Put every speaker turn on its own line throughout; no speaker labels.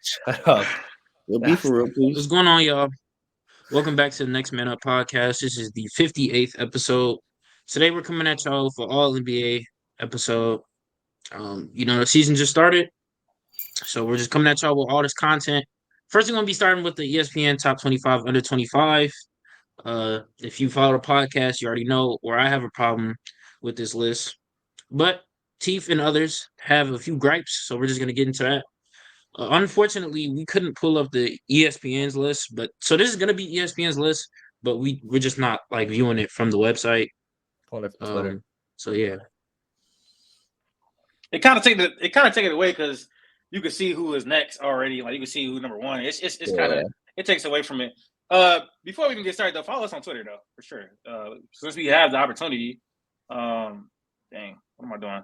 Shut up.
Be for real, please.
What's going on, y'all? Welcome back to the Next Man Up podcast. This is the 58th episode. Today we're coming at y'all for all NBA episode. The season just started, so we're just coming at y'all with all this content. First, we're gonna be starting with the ESPN Top 25 Under 25. If you follow the podcast, you already know where I have a problem with this list, but Teef and others have a few gripes, so we're just gonna get into that. Unfortunately, we couldn't pull up the ESPN's list, but so this is gonna be ESPN's list, but we're just not like viewing it from the website.
On Twitter.
So yeah,
It kind of take it away because you can see who is next already. Like you can see who's number one. It's kind of it takes away from it. Before we even get started, though, follow us on Twitter though for sure. Since we have the opportunity. Dang, what am I doing?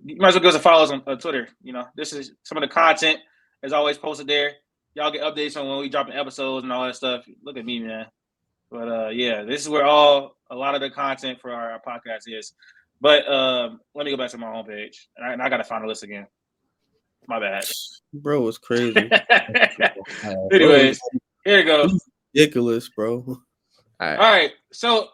You might as well give us a follow us on Twitter. You know, this is some of the content is always posted there. Y'all get updates on when we dropping episodes and all that stuff. Look at me, man. But yeah, this is where a lot of the content for our podcast is. But let me go back to my homepage. And I got to find the list again. My bad.
Bro, it's crazy.
Anyways, here you go.
Ridiculous, bro.
All right. So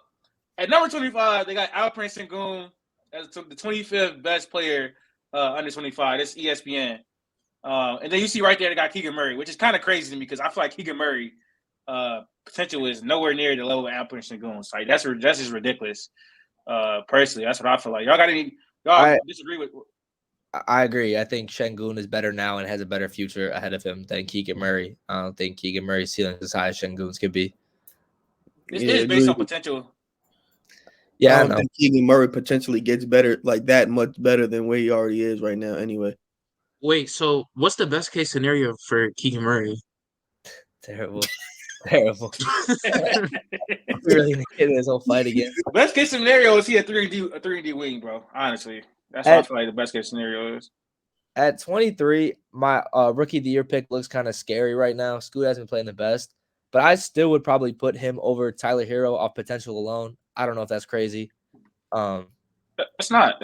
at number 25, they got Alperen Sengun as the 25th best player under 25. That's ESPN. And then you see right there they got Keegan Murray, which is kind of crazy to me because I feel like Keegan Murray potential is nowhere near the level of Alperen Sengun. Like that's just ridiculous. Personally, that's what I feel like. Y'all disagree with?
I agree. I think Sengun is better now and has a better future ahead of him than Keegan Murray. I don't think Keegan Murray's ceiling is as high as Sengun's could be.
This is based on potential.
Yeah,
I don't think Keegan Murray potentially gets better, like that much better than where he already is right now. Anyway.
wait. So what's the best case scenario for Keegan Murray?
Terrible. We really need to get this whole fight again.
Best case scenario is he a 3D wing, bro. Honestly, that's what I feel like the best case scenario is.
At 23, my rookie of the year pick looks kind of scary right now. Scoot hasn't been playing the best, but I still would probably put him over Tyler Hero off potential alone. I don't know if that's crazy.
It's not.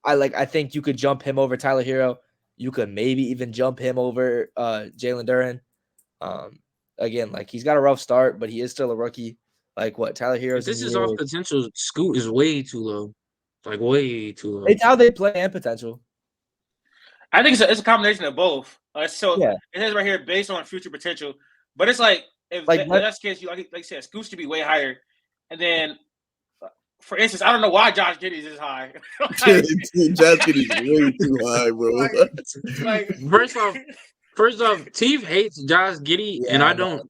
I think you could jump him over Tyler Hero. You could maybe even jump him over Jalen Duren. Again, like he's got a rough start, but he is still a rookie. Like what Tyler Hero.
If this is off potential, Scoot is way too low. Like way too low.
It's how they play and potential.
I think it's a combination of both. So
yeah.
It says right here based on future potential, but it's like if that's the case, you like you said, Scoot should be way higher. And then, for instance, I don't know why Josh Giddey's is high.
Josh Giddey's way too high, bro.
First off, Teef hates Josh Giddey, and I don't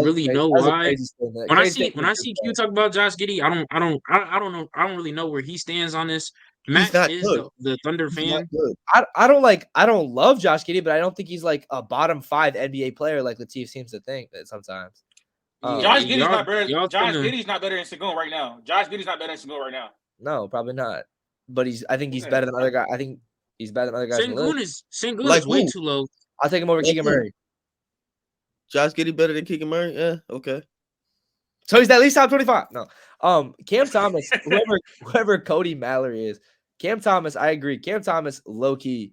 really know why. When I see Q talk about Josh Giddey, I don't really know where he stands on this. Matt is the Thunder fan.
I don't love Josh Giddey, but I don't think he's like a bottom 5 NBA player like Latif seems to think that sometimes.
Josh Giddey's not better. Josh Giddey's not better than Sengun right now. Josh Giddey's not better than Sengun right now.
No, probably not. But I think he's better than other guys. I think he's better than other guys.
Sengun is way too low.
I'll take him over Keegan Murray.
Josh Giddey better than Keegan Murray? Yeah, okay.
So he's at least top 25. No. Cam Thomas, whoever Cody Mallory is, Cam Thomas, I agree. Cam Thomas, low key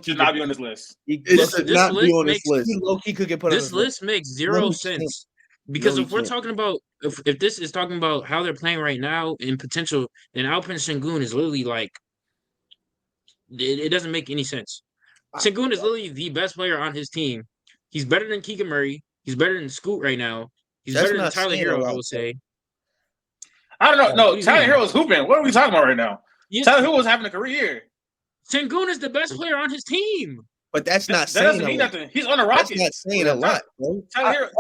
should not be on this list.
He low key could get put on this
list. Makes zero sense. Because if we're talking about if this is talking about how they're playing right now in potential, then Alperen Sengun is literally like it doesn't make any sense. Sengun is literally the best player on his team. He's better than Keegan Murray. He's better than Scoot right now. He's better than Tyler Hero, I would say.
I don't know. No, Tyler Hero's hooping. What are we talking about right now? Yes. Tyler Hero was having a career year.
Sengun is the best player on his team.
But that's not saying
doesn't mean nothing. He's on the Rockets.
That's not saying a lot, bro.
Tyler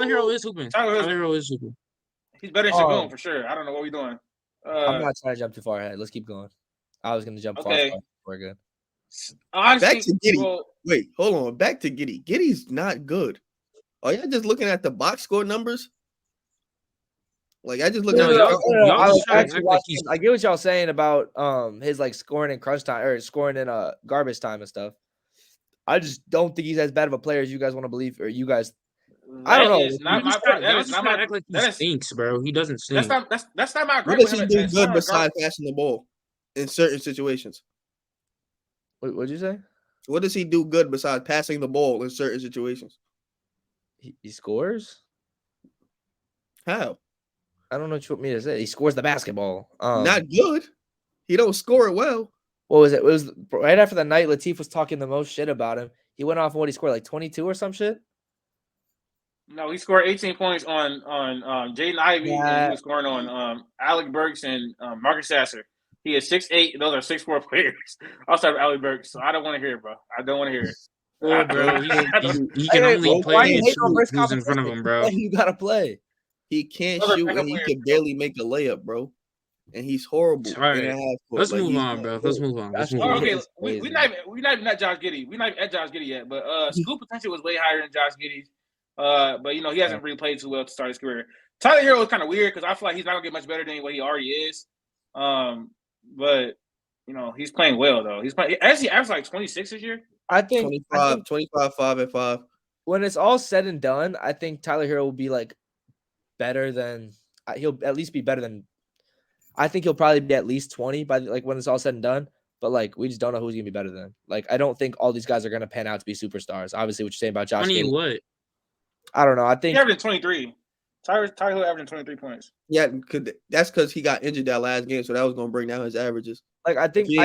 Hero is hooping. Tyler Hero is hooping.
He's better than Sengun for sure. I don't know what we're doing.
I'm not trying to jump too far ahead. Let's keep going. I was going to jump far before good.
Honestly,
back to Giddey. Wait, hold on. Back to Giddey. Giddey's not good. Are y'all just looking at the box score numbers? Like I just look at
I get what y'all saying about his like scoring in crunch time or scoring in garbage time and stuff. I just don't think he's as bad of a player as you guys want to believe, or you guys. I don't know.
That act like he stinks, bro. He doesn't stink.
That's not my
great. What does he do good besides passing the ball in certain situations?
What'd you say?
What does he do good besides passing the ball in certain situations?
He scores.
How?
I don't know what you want me to say. He scores the basketball.
Not good. He don't score it well.
What was it? It was right after the night Latif was talking the most shit about him. He went off on what he scored, like 22 or some shit.
No, he scored 18 points on Jaden Ivey, and he was scoring on Alec Burks and Marcus Sasser. He is 6'8". Those are 6'4" players. Outside of Alec Burks, so I don't want to hear it, bro. I don't want to hear it.
Well, bro, he can only play and shoot who's in front of him, bro.
You gotta play.
He can't shoot, and he can barely make a layup, bro. And he's horrible.
Right. Let's move on, bro. Let's move on.
Okay, we're not even Josh Giddey. We're not even at Josh Giddey yet, but school potential was way higher than Josh Giddey's. But you know he hasn't really played too well to start his career. Tyler Hero is kind of weird because I feel like he's not gonna get much better than what he already is. But you know he's playing well though. He's playing. Actually, averaged like 26 this year.
I think
25, 5 and 5.
When it's all said and done, I think Tyler Hero will be like better than. He'll at least be better than. I think he'll probably be at least 20 by like when it's all said and done. But like we just don't know who's gonna be better than. Like I don't think all these guys are gonna pan out to be superstars. Obviously, what you're saying about Josh.
20 what?
I don't know. I think
he averaged 23. Tyler Hill averaging 23 points.
Yeah, that's because he got injured that last game, so that was going to bring down his averages.
Like I think
he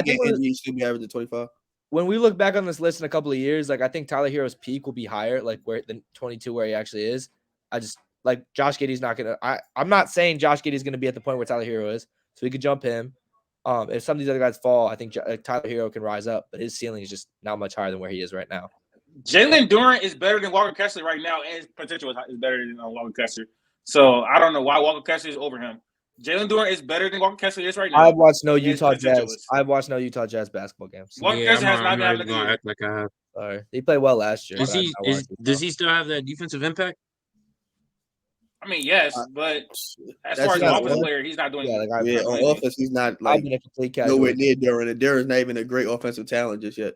should be averaging 25.
When we look back on this list in a couple of years, like I think Tyler Hero's peak will be higher, like where the 22 where he actually is. I just like Josh Giddey's not gonna. I'm not saying Josh Giddey's gonna be at the point where Tyler Hero is, so we could jump him. If some of these other guys fall, I think Tyler Hero can rise up, but his ceiling is just not much higher than where he is right now.
Jalen Duren is better than Walker Kessler right now, and his potential is better than Walker Kessler. So I don't know why Walker Kessler is over him. Jalen Duren is better than Walker Kessler is right now.
I've watched no Utah Jazz. I've watched no Utah Jazz basketball games.
Walker Kessler has not been able to
act like I have.
Sorry, he played well last year.
Does he still have that defensive impact?
I mean, yes, but as far as an offensive player, he's not doing.
On offense, he's not like nowhere near Duren. And Duren's not even a great offensive talent just yet.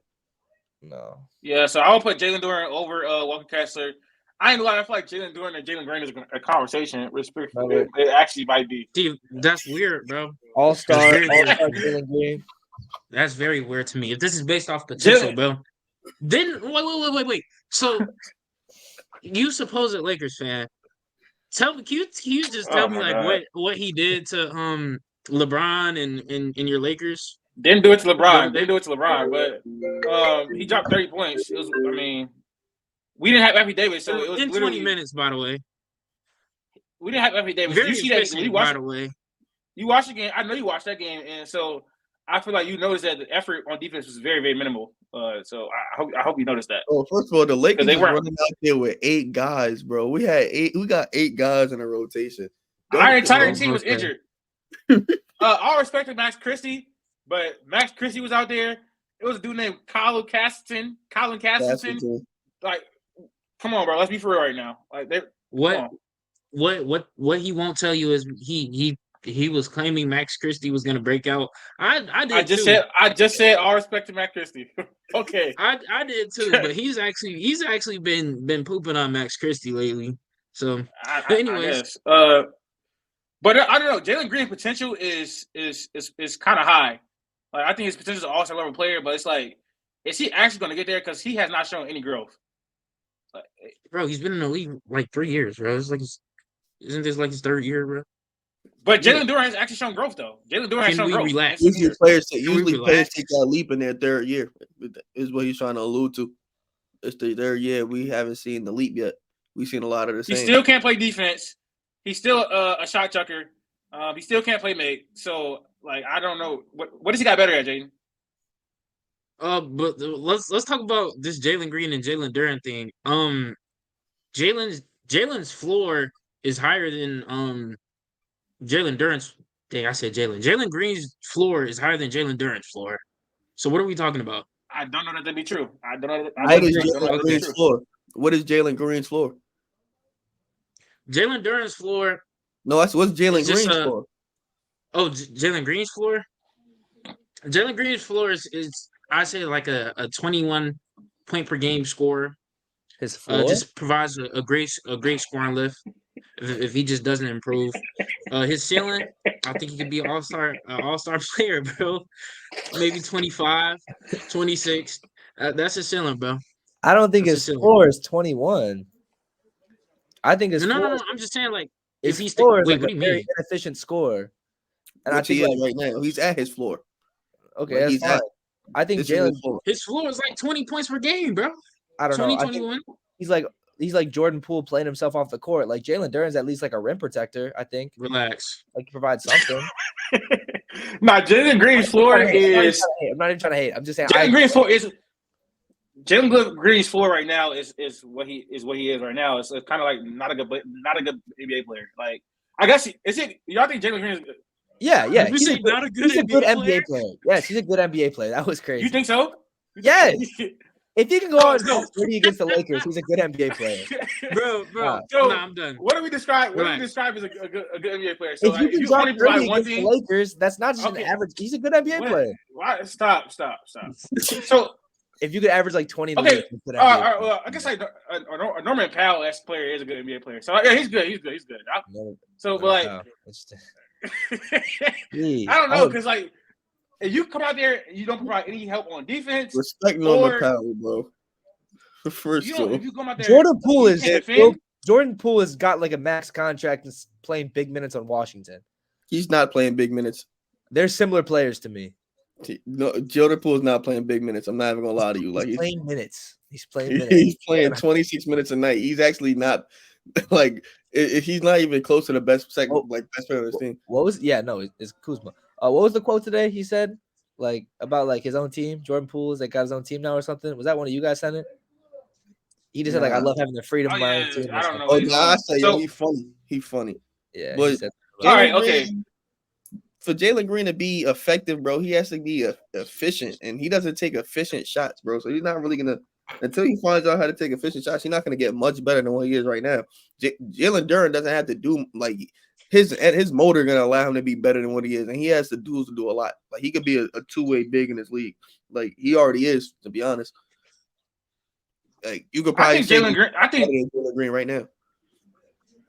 No.
Yeah, so I will put Jalen Duren over Walker Kessler. I ain't gonna lie, I feel like Jalen Duren and Jalen Green is a conversation. Respectfully, it actually might be.
Dude, that's weird, bro.
All-star Jalen Green.
That's very weird to me. If this is based off potential, bro, then wait. So you supposed Lakers fan? Can you just tell me like what he did to LeBron and your Lakers?
Didn't do it to LeBron. Didn't do it to LeBron, but he dropped 30 points. It was, I mean, we didn't have Anthony Davis, so it was
in 20 minutes. By the way,
we didn't have Anthony Davis.
Very
you see that? You watch,
by the way,
you watched the game. I know you watched that game, and so I feel like you noticed that the effort on defense was very, very minimal. So I hope you noticed that.
Oh, first of all, the Lakers were running out there with 8 guys, bro. We got 8 guys in a rotation.
Our entire team was injured. All respect to Max Christie, but Max Christie was out there. It was a dude named Colin Castleton. Like, come on, bro. Let's be for real right now. Like,
what he won't tell you is he was claiming Max Christie was gonna break out. I just said all respect to Max Christie. Okay. I did too, but he's actually been pooping on Max Christie lately. So anyways.
But I don't know. Jalen Green's potential is kind of high. Like I think his potential is an all-star level player, but it's like, is he actually going to get there? Because he has not shown any growth.
Like, bro, he's been in the league like 3 years, bro. It's like isn't this like his 3rd year, bro?
But Jalen Duren has actually shown growth, though. Jalen Duren has shown growth.
Relax?
Usually players take that leap in their 3rd year. Is what he's trying to allude to. It's the 3rd year. We haven't seen the leap yet. We've seen a lot of the same.
He still can't play defense. He's still a shot chucker. He still can't play make. So, like, I don't know. What does he got better at, Jaden?
But let's talk about this Jalen Green and Jalen Duren thing. Jalen's floor is higher than Jalen Duren's. Dang, I said Jalen. Jalen Green's floor is higher than Jalen Duren's floor. So what are we talking about?
I don't know that to be true. I don't know.
What is Jalen Green's floor?
Jalen Duren's floor.
No, what's Jalen Green's floor?
Oh, Jalen Green's floor. Jalen Green's floor is I say like a 21 point per game scorer.
His floor
just provides a great scoring lift if he just doesn't improve. His ceiling, I think he could be an all-star player, bro. Maybe 25, 26. That's his ceiling, bro.
I don't think
That's
his
his ceiling.
floor is 21. I think his floor.
No. I'm just saying, like,
his
if he's
floor is
wait,
like
what
a
do you
very
mean?
inefficient score. And
Which
I think
he is
like,
right now. He's at his floor.
okay,
Like,
that's
he's
fine.
at
I think
this is
Jalen.
his floor.
His floor is like 20 points per game, bro.
I don't know.
20,
I think
21.
he's like Jordan Poole playing himself off the court. Like Jalen Duren's at least like a rim protector. I think.
Relax.
Like he provides something.
Nah, Jalen Green's floor is.
I'm not even trying to hate. I'm just saying.
Jalen Green's floor is. Jalen Green's floor right now is what he is right now. It's kind of like not a good NBA player. Like I guess is it? Y'all think Jalen Green is?
Yeah.
He's a good
NBA player. Yes, he's a good NBA player. That was crazy.
You think so?
Yes. If he can go out and go 30 against the Lakers, he's a good NBA player.
Bro.
So,
I'm done.
What do we describe? What do we describe as a good NBA player? So
if you can drop 30 against
one
the
thing,
Lakers, that's not just an average. He's a good NBA player.
Why? Stop. So
if you could average like 20, in the
okay.
league,
Well, I guess like a Norman Powell-esque player is a good NBA player. So yeah, he's good. So, but like, I don't know because like. If you come out there and you don't provide any help on defense,
respect Norman Powell, bro. First of all,
if you come out there,
Jordan Poole has got like a max contract and playing big minutes on Washington.
He's not playing big minutes.
They're similar players to me.
No, Jordan Poole is not playing big minutes. I'm not even gonna lie to you. Like
he's playing minutes. He's playing minutes.
He's playing 26 minutes a night. He's actually not like he's not even close to the best best player on his team.
What was? Yeah, no, it's Kuzma. What was the quote today? He said like about like his own team. Jordan Poole is like got his own team now or something. Was that one of you guys sent it? He just said like I love having the freedom of my own team.
I don't know.
Oh, nah, I say he's funny. He's funny.
Yeah.
But
all right, okay.
For Jalen Green to be effective, bro, he has to be efficient, and he doesn't take efficient shots, bro. So he's not really gonna until he finds out how to take efficient shots. He's not gonna get much better than what he is right now. Jalen Duren doesn't have to do like his motor gonna allow him to be better than what he is, and he has the tools to do a lot. Like he could be a two-way big in this league, like he already is, to be honest. Like you could probably say Jalen Green right now.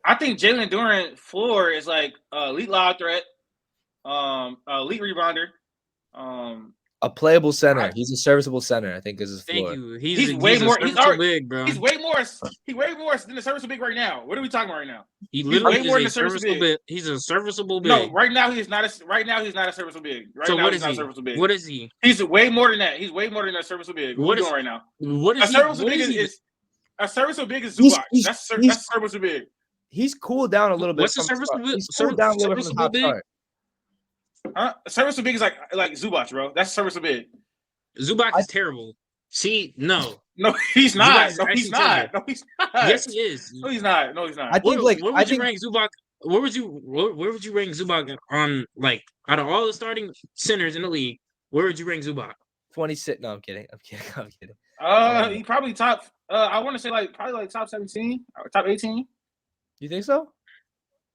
I think Jalen Duren floor is like elite lob threat, elite rebounder,
a playable center. He's a serviceable center, I think, is his floor.
Thank you. He's way more. He's big, bro.
He's way more. He's way more than the serviceable big right now. What are we talking about right now?
He literally is a serviceable big. He's a serviceable big.
No, right now he's not a serviceable big. Right now he's not a serviceable big.
What is he?
He's way more than that. He's way more than a serviceable big. What are you doing right now?
What is
a serviceable big is a serviceable big is Zubac. That's serviceable big.
He's cooled down a little bit.
What's a serviceable big?
He's cooled down a little bit from the top start.
Serviceable big is like Zubac, bro. That's serviceable big.
Zubac is terrible. See, no,
he's not. No, he's not.
Yes, he is.
No, he's not.
I think
where would you rank Zubac? Where would you rank Zubac on like out of all the starting centers in the league? Where would you rank Zubac?
26. No, I'm kidding.
He probably top. I want to say probably top 17 or top 18.
You think so?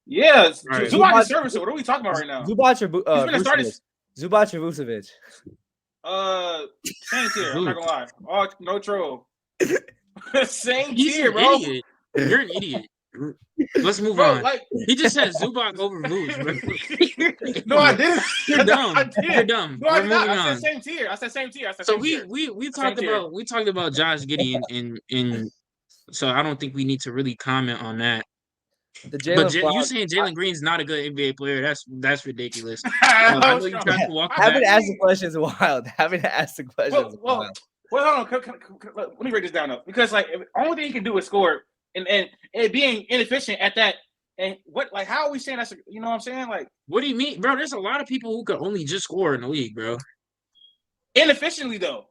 Yeah, right. Zubac is serviceable. What are we talking about right now?
Zubac or Vucevic? Zubac or Vucevic?
Same tier. I'm not gonna lie. Oh, no troll. Same
He's
tier, bro.
Idiot. You're an idiot. Let's move on. Like, he just said Zubac over Vooch, bro.
No, I didn't.
You're dumb. You're dumb.
No, We're moving on. I said same tier.
So we talked about Josh Giddey and so I don't think we need to really comment on that. But you saying Jalen Green's not a good NBA player? That's ridiculous. I know you tried to walk back.
Having to ask the questions wild. Having to ask the questions wild.
Well, hold on. Let me break this down though, because like the only thing he can do is score, and being inefficient at that. And how are we saying that's? You know what I'm saying? Like,
what do you mean, bro? There's a lot of people who could only just score in the league, bro.
Inefficiently though.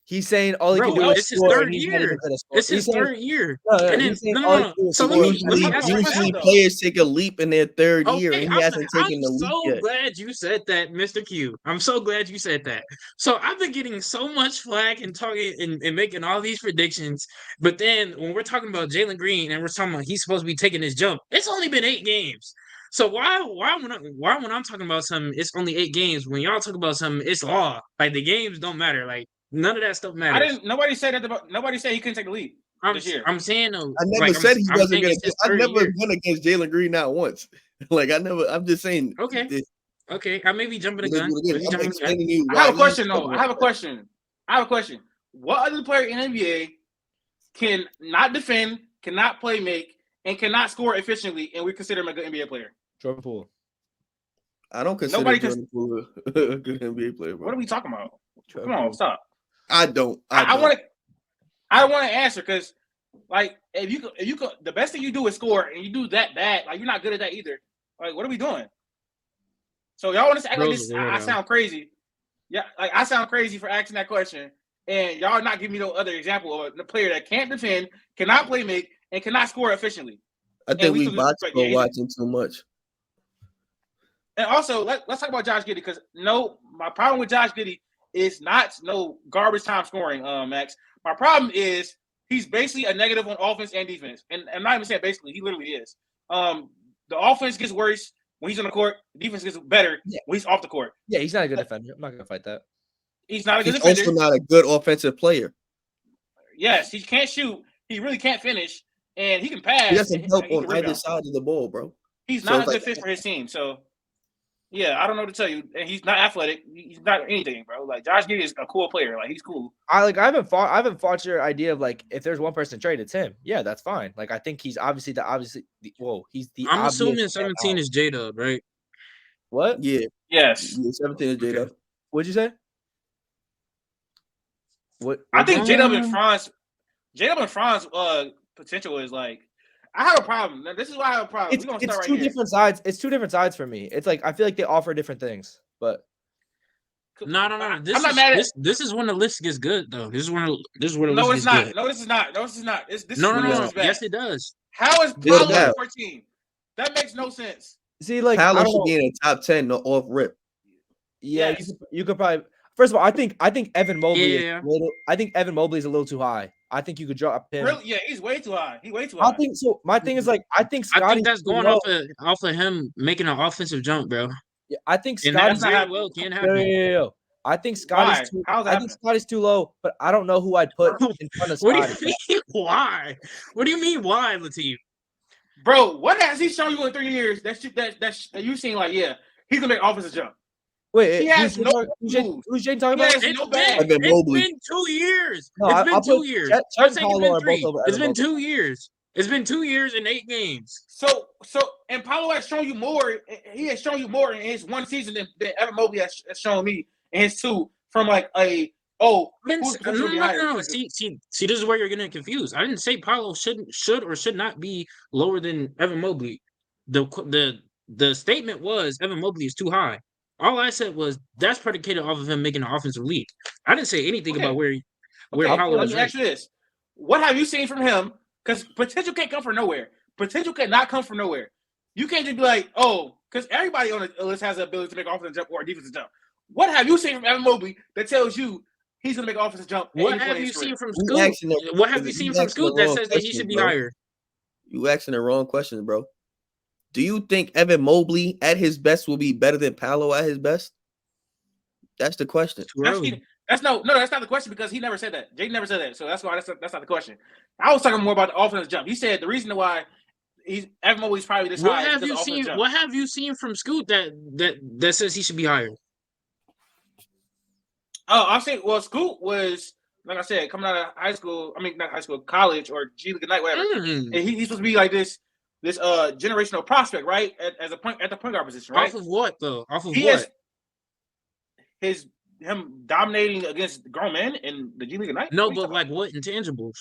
He's saying all he can do is
score. It's his third year. No. So let me ask you a question.
Players take a leap in their third year, and he hasn't taken the leap yet.
I'm so glad you said that, Mr. Q. I'm so glad you said that. So I've been getting so much flack and talking and making all these predictions, but then when we're talking about Jalen Green and we're talking about he's supposed to be taking his jump, it's only been 8 games. So why when I'm talking about something, it's only 8 games. When y'all talk about something, it's law. Like the games don't matter. Like none of that stuff matters.
Nobody said that. Nobody said he couldn't take the lead this year.
I'm saying though.
I never said he wasn't gonna. I've never won against Jalen Green not once. Like I'm just saying.
Okay. Okay, I may be jumping the
Because
gun.
again,
Maybe
I'm
jumping the gun.
explaining to you
I
why
have a
he's
question though.
better
I have a
than
question. I have a question. What other player in NBA can not defend, cannot play make, and cannot score efficiently, and we consider him a good NBA player?
Jordan Poole.
I don't consider
Nobody
Jordan Poole a good NBA player, bro.
What are we talking about?
Jordan
Come on,
Poole.
stop.
I don't.
I want to answer because, like, if you could, the best thing you do is score, and you do that bad, like you're not good at that either. Like, what are we doing? So y'all want to act like
Bro's
this?
a
I
weirdo.
sound crazy. Yeah, like I sound crazy for asking that question, and y'all not giving me no other example of a player that can't defend, cannot play make, and cannot score efficiently.
I think
we
we
still-
box
yeah, he's-
watching too much.
And also, let's talk about Josh Giddey because my problem with Josh Giddey is not no garbage time scoring, Max. My problem is he's basically a negative on offense and defense, and I'm not even saying basically. He literally is. The offense gets worse when he's on the court. The defense gets better when he's off the court.
Yeah, he's not a good defender. I'm not gonna fight that.
He's not a good
He's
defender.
also not a good offensive player.
Yes, he can't shoot. He really can't finish, and he can pass.
He doesn't help
he can
on either
rebound.
side of the ball, bro.
He's
So
not a
it's
good
like-
fit for his team. So, yeah, I don't know what to tell you. And he's not athletic. He's not anything, bro. Like Josh Giddey is a cool player. Like he's cool.
I haven't fought your idea of like if there's one person to trade, it's him. Yeah, that's fine. Like I think he's he's the
I'm
obvious
assuming 17 is J-Dub, right?
what?
Yeah.
Yes.
Yeah, 17 is J-Dub.
Okay.
What'd you say? What
I think J-Dub and
Um,
Franz potential is like I have a problem. Now, this is why I have a problem. We're gonna
it's
start
two
right here.
different sides. It's two different sides for me. It's like I feel like they offer different things, but
No. This is when the list gets good, though. This is where the
No,
list
it's
gets
not.
good.
No, this is not. No, this is not. This
No.
is where this is bad.
Yes, it does.
How is
What
Paolo
about?
14? That makes no sense.
see, like
Paolo
I don't
should
know.
be in the top 10 off rip.
Yeah,
Yes.
you could probably. First of all, I think Evan Mobley
Yeah.
is a little. I think Evan Mobley is a little too high. I think you could drop him.
Really? Yeah, he's way too high. He's way too high.
I think so. My thing is like I think
I
Scotty.
think that's going off of him making an offensive jump, bro.
Yeah, I think
And
Scotty's
that very well can
Yo,
happen.
I think
Why?
Scotty's too.
How's that
I think
happening?
Scotty's too low, but I don't know who I'd put in front of
What
Scotty.
do you mean? Why? What do you mean? Why, Latif?
Bro, what has he shown you in 3 years that you seen like, yeah, he's gonna make offensive jump?
Wait,
He has no
who's
moves.
Jaden talking
He
about?
has
It's
no
been,
bag.
Evan Mobley.
it's been 2 years.
No,
It's been
I'll
2
put
years.
Chet
I'm
and
saying
Paolo
it's
are
been
both
3.
over
It's
Evan
been
Mobley.
2 years. It's been 2 years and 8 games.
So and Paolo has shown you more. He has shown you more in his one season than Evan Mobley has shown me in his two from like a who's potentially be higher.
No. See, this is where you're getting confused. I didn't say Paolo should or should not be lower than Evan Mobley. The statement was Evan Mobley is too high. All I said was that's predicated off of him making an offensive lead. I didn't say anything
Okay.
about where
Okay,
Paolo
let
was
me
ranked.
ask you this: what have you seen from him? Because potential can't come from nowhere. Potential cannot come from nowhere. You can't just be like, because everybody on the list has the ability to make offensive jump or a defensive jump. What have you seen from Evan Mobley that tells you he's gonna make offensive jump?
What have you seen from
You
Scoot?
asking the-
What have you
you
seen from
asking the
Scoot that
wrong
says that he
question,
should be
bro.
higher?
You asking the wrong questions, bro. Do you think Evan Mobley at his best will be better than Paolo at his best? That's the question.
Too early.
That's not the question because he never said that. Jaden never said that, so that's why that's not the question. I was talking more about the offensive jump. He said the reason why Evan Mobley's probably this
What
high.
have you seen? What have you seen from Scoot that says he should be higher?
Oh, I'm saying, Scoot was, like I said, coming out of high school. I mean, not high school, college or G League Ignite, whatever. And he's supposed to be like this generational prospect, right? At the point guard position, right?
Off of what though? Off of
He
what?
has him dominating against grown men in the G League Ignite.
No,
What are you
but
talking
like what intangibles?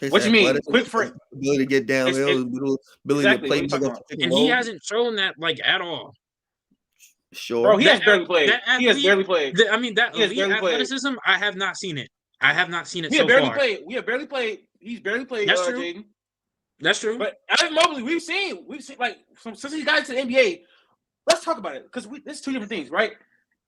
His
What you mean?
athleticism,
Quick for-
his ability to get downhill, his ability
Exactly,
to play
what you talking
against
about?
pick
And
and
he
roll.
hasn't shown that like at all.
Sure.
Bro, he
That
has barely played.
that
He has
athlete-
barely played.
I mean, that
He has
elite
barely played.
athleticism, I have not seen it. I have not seen it
He
so
has barely
far.
played. We have barely played. He's barely played.
That's true.
Jaden.
That's true.
But Evan Mobley, we've seen like since he got into the NBA. Let's talk about it because there's two different things, right?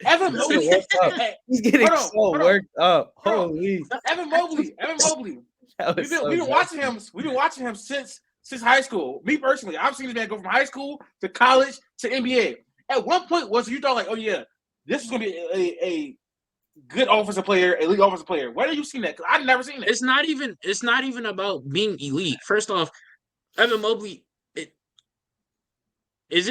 Evan
He's
Mobley.
getting worked up. He's getting
Hold on,
so
hold on.
worked up.
Hold on.
Holy.
Evan Mobley.
That was so
We've been watching him. We've been watching him since high school. Me personally, I've seen this man go from high school to college to NBA. At one point, you thought like, oh yeah, this is gonna be a good offensive player, elite offensive player. Where have you seen that? Because I've never seen that.
It's not even about being elite. First off, Evan Mobley, is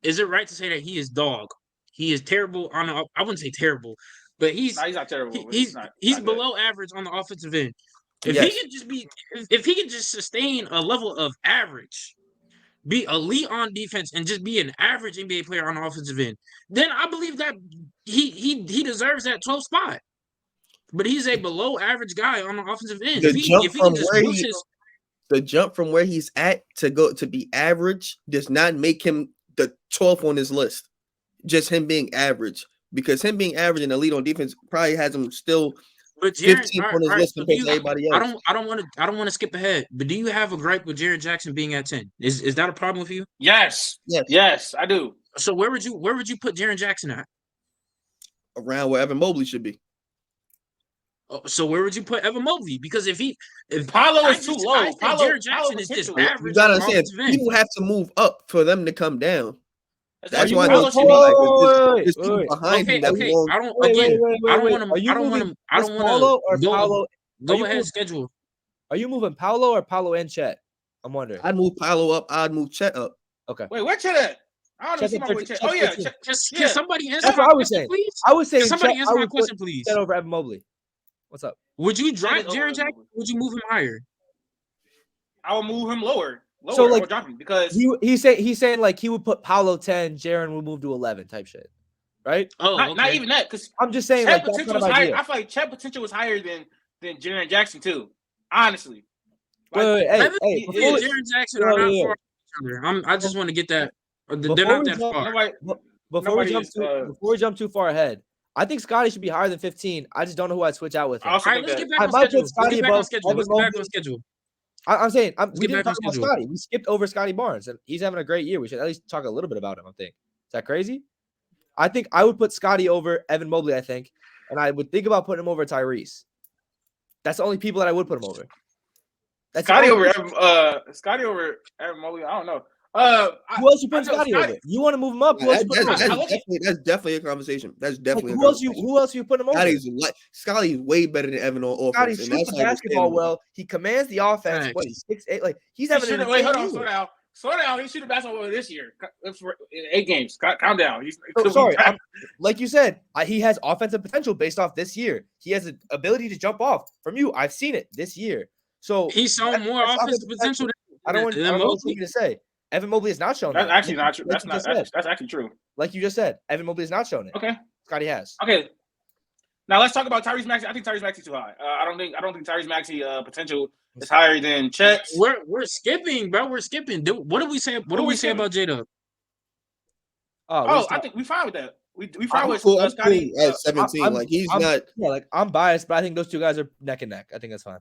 is it right to say that he is dog? He is terrible on the. I wouldn't say terrible, but he's
not terrible.
He's below average on the offensive end. If
Yes.
he could just be, if he could just sustain a level of average, be elite on defense, and just be an average NBA player on the offensive end, then I believe that he deserves that 12th spot. But he's a below average guy on the offensive end.
The
The
jump from where he's at to go to be average does not make him the 12th on his list. Just him being average, because him being average and elite on defense probably has him still 15th on his list compared to everybody else.
I don't want to skip ahead. But do you have a gripe with Jaren Jackson being at 10? Is that a problem with you?
Yes, I do.
So where would you put Jaren Jackson at?
Around where Evan Mobley should be.
So where would you put Evan Mobley? Because if
Paolo is too low,
Jaren Jackson is just average.
You gotta understand, people have to move up for them to come down. That's why
Paolo should
there's people behind him.
Okay. I don't want to. Go ahead, schedule.
Are you moving Paolo or Paolo and Chet? I'm wondering.
I'd move Paolo up. I'd move Chet up.
Okay.
Wait, where Chet at? I don't see my boy Chet. Oh yeah,
Can somebody answer
That's
my
what I was
question,
saying.
please?
I was saying
somebody
Chet,
answer my question, please.
Chet over Evan Mobley. What's up?
Would you drop Jaren Jackson? Would you move him higher?
I would move him lower.
So like,
or drop him because
he's saying like he would put Paolo 10, Jaren would move to 11 type shit, right?
Oh,
not even that, because
I'm just saying
Chet
like
potential was higher. I feel like Chet potential was higher than Jaren Jackson too. Honestly.
Wait, hey,
Jaren Jackson are not far from each other. I just want to get that. They're not that far.
Before we jump too far ahead, I think Scotty should be higher than 15. I just don't know who I'd switch out with him.
All right, let's get back on schedule.
I'm saying we didn't talk about Scotty. We skipped over Scotty Barnes, and he's having a great year. We should at least talk a little bit about him. I think. Is that crazy? I think I would put Scotty over Evan Mobley. I think, and I would think about putting him over Tyrese. That's the only people that I would put him over.
That's
Scotty over Evan Mobley. I don't know.
Who else you put Scotty over? You want to move him up?
That's definitely a conversation. That's definitely
who else you put him over?
Scotty's way better than Evan on offense.
Scotty shoots the basketball well. He commands the offense. What, he's 6'8". Like he's having an
wait, hold on, slow down. He shoot the basketball well this year. 8 games. Calm down.
Sorry. Like you said, he has offensive potential based off this year. He has the ability to jump off from you. I've seen it this year. So
he's showing more offensive potential.
I don't want you to say. Evan Mobley has not shown
that.
That's
actually not true. That's actually true.
Like you just said, Evan Mobley has not shown it.
Okay.
Scotty has.
Okay. Now let's talk about Tyrese Maxey. I think Tyrese Maxey's too high. I don't think Tyrese Maxey potential is higher than Chet's.
We're skipping, bro. We're skipping. What do we say? What do we say about J-Dub?
I think we fine with that. We fine with Scotty
at 17. He's not.
Yeah, like I'm biased, but I think those two guys are neck and neck. I think that's fine.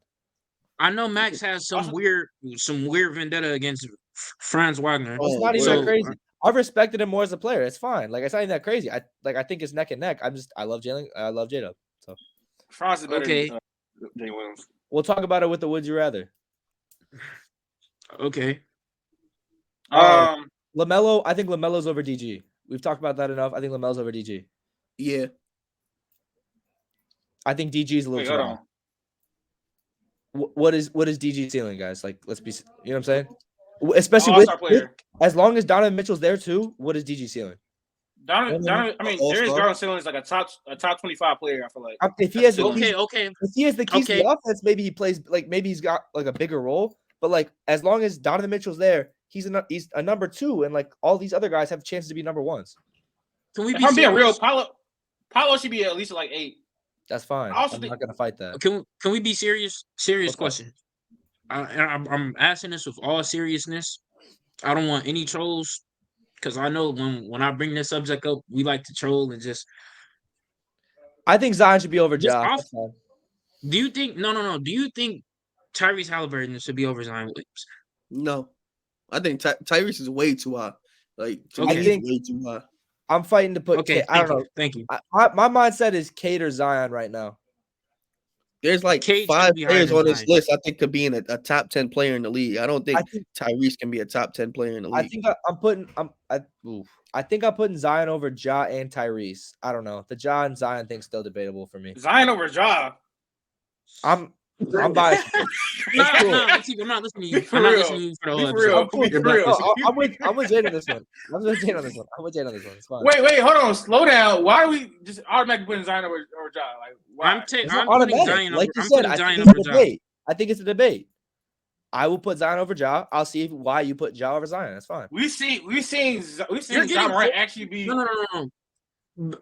I know Max has some weird vendetta against Franz Wagner.
It's not even that crazy. I've respected him more as a player. It's fine. Like it's not even that crazy. I think it's neck and neck. I love Jalen. I love J-Dub. So
Franz is better than Jay Williams.
We'll talk about it with the Would You Rather.
Okay.
LaMelo. I think LaMelo's over DG. We've talked about that enough. I think LaMelo's over DG.
Yeah.
I think DG's a little too high. What is DG ceiling, guys? Like, let's be, you know what I'm saying? Especially with as long as Donovan Mitchell's there too. What is DG ceiling?
Donovan. I mean, Darius Garland ceiling is like a top 25 player. I feel like
if he has
if
he has the keys to the offense, maybe he plays like maybe he's got like a bigger role. But like as long as Donovan Mitchell's there, he's a number 2, and like all these other guys have chances to be number 1s.
Can we?
If I'm being real, Paolo should be at least like 8.
That's fine. I'm not gonna fight that.
Can we be serious? Serious question. I'm asking this with all seriousness. I don't want any trolls because I know when I bring this subject up, we like to troll and just.
I think Zion should be over Ja.
Do you think? No. Do you think Tyrese Halliburton should be over Zion Williams?
No, I think Tyrese is way too high. Like
I think
way too high.
I'm fighting to put.
Okay,
I don't know.
Thank you.
My mindset is Cade or Zion right now.
There's like
Cade
5 players on this list I think could be in a top 10 player in the league. I don't think Tyrese can be a top 10 player in the league.
I think I'm putting Zion over Ja and Tyrese. I don't know. The Ja and Zion thing's still debatable for me.
Zion over Ja.
I'm biased.
No,
cool.
Latif, I'm not listening to you.
For
I'm not
real.
listening to you for the whole
Be for real.
episode.
Be
You're
for real.
black.
I'm with Jade on this one. I'm with Jade on this one. It's fine.
Wait, hold on, slow down. Why are we just automatically putting Zion over Ja? Like, why?
I'm putting Zion over.
Like you
I'm
said,
putting
I
Zion
think it's
over
a
Ja.
debate. I think it's a debate. I will put Zion over Ja. I'll see why you put Ja over Zion. That's fine.
We've seen
You're
Ja Morant actually be.
No.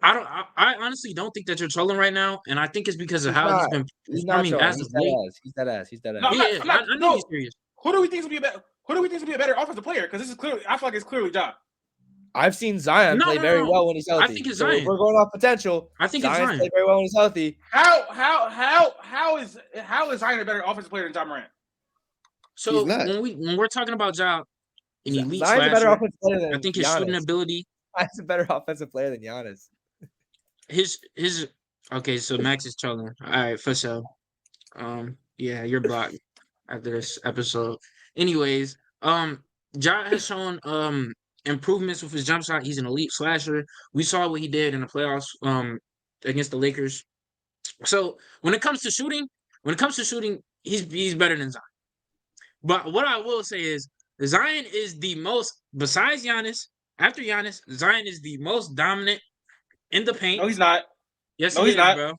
I honestly don't think that you're trolling right now, and I think it's because of how he's been performing as of late.
He's that ass.
No,
I know he's serious.
Who do we think will be a better offensive player? Because this is clearly, I feel like it's clearly Ja.
I've seen Zion play very well when he's healthy.
I think it's Zion.
We're going off potential.
I think
Zion's
it's Zion.
played very well when he's healthy.
How is Zion a better offensive player than Ja Morant?
So when we're talking about Ja, an elite
Zion's a better
slasher,
offensive player than
I think his
Giannis.
shooting ability.
Zion's a better offensive player than Giannis.
His okay. So Max is trolling. All right, for sure. Yeah, you're blocked after this episode. Anyways, Ja has shown improvements with his jump shot. He's an elite slasher. We saw what he did in the playoffs against the Lakers. So when it comes to shooting, he's better than Zion. But what I will say is Zion is the most, besides Giannis, after Giannis, Zion is the most dominant in the paint.
No, he's not.
Yes,
no,
he
he's
is,
not.
bro.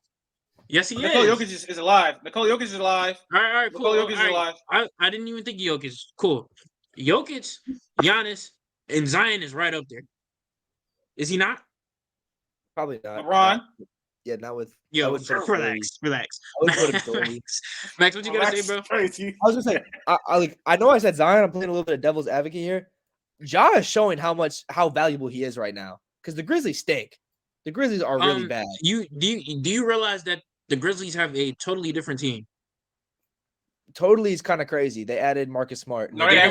Yes, he
Nikola
is.
Jokic is alive. Nikola Jokic is alive.
All right, cool.
Nikola Jokic is alive.
I didn't even think Jokic. Cool. Jokic, Giannis, and Zion is right up there. Is he not?
Probably not.
LeBron.
Yeah, not with.
Yo, relax. Max, what you gotta say, bro?
I was gonna say, I know I said Zion. I'm playing a little bit of devil's advocate here. Ja is showing how valuable he is right now because the Grizzlies stink. The Grizzlies are really bad.
Do you realize that the Grizzlies have a totally different team?
Totally is kind of crazy. They added Marcus Smart.
No, they do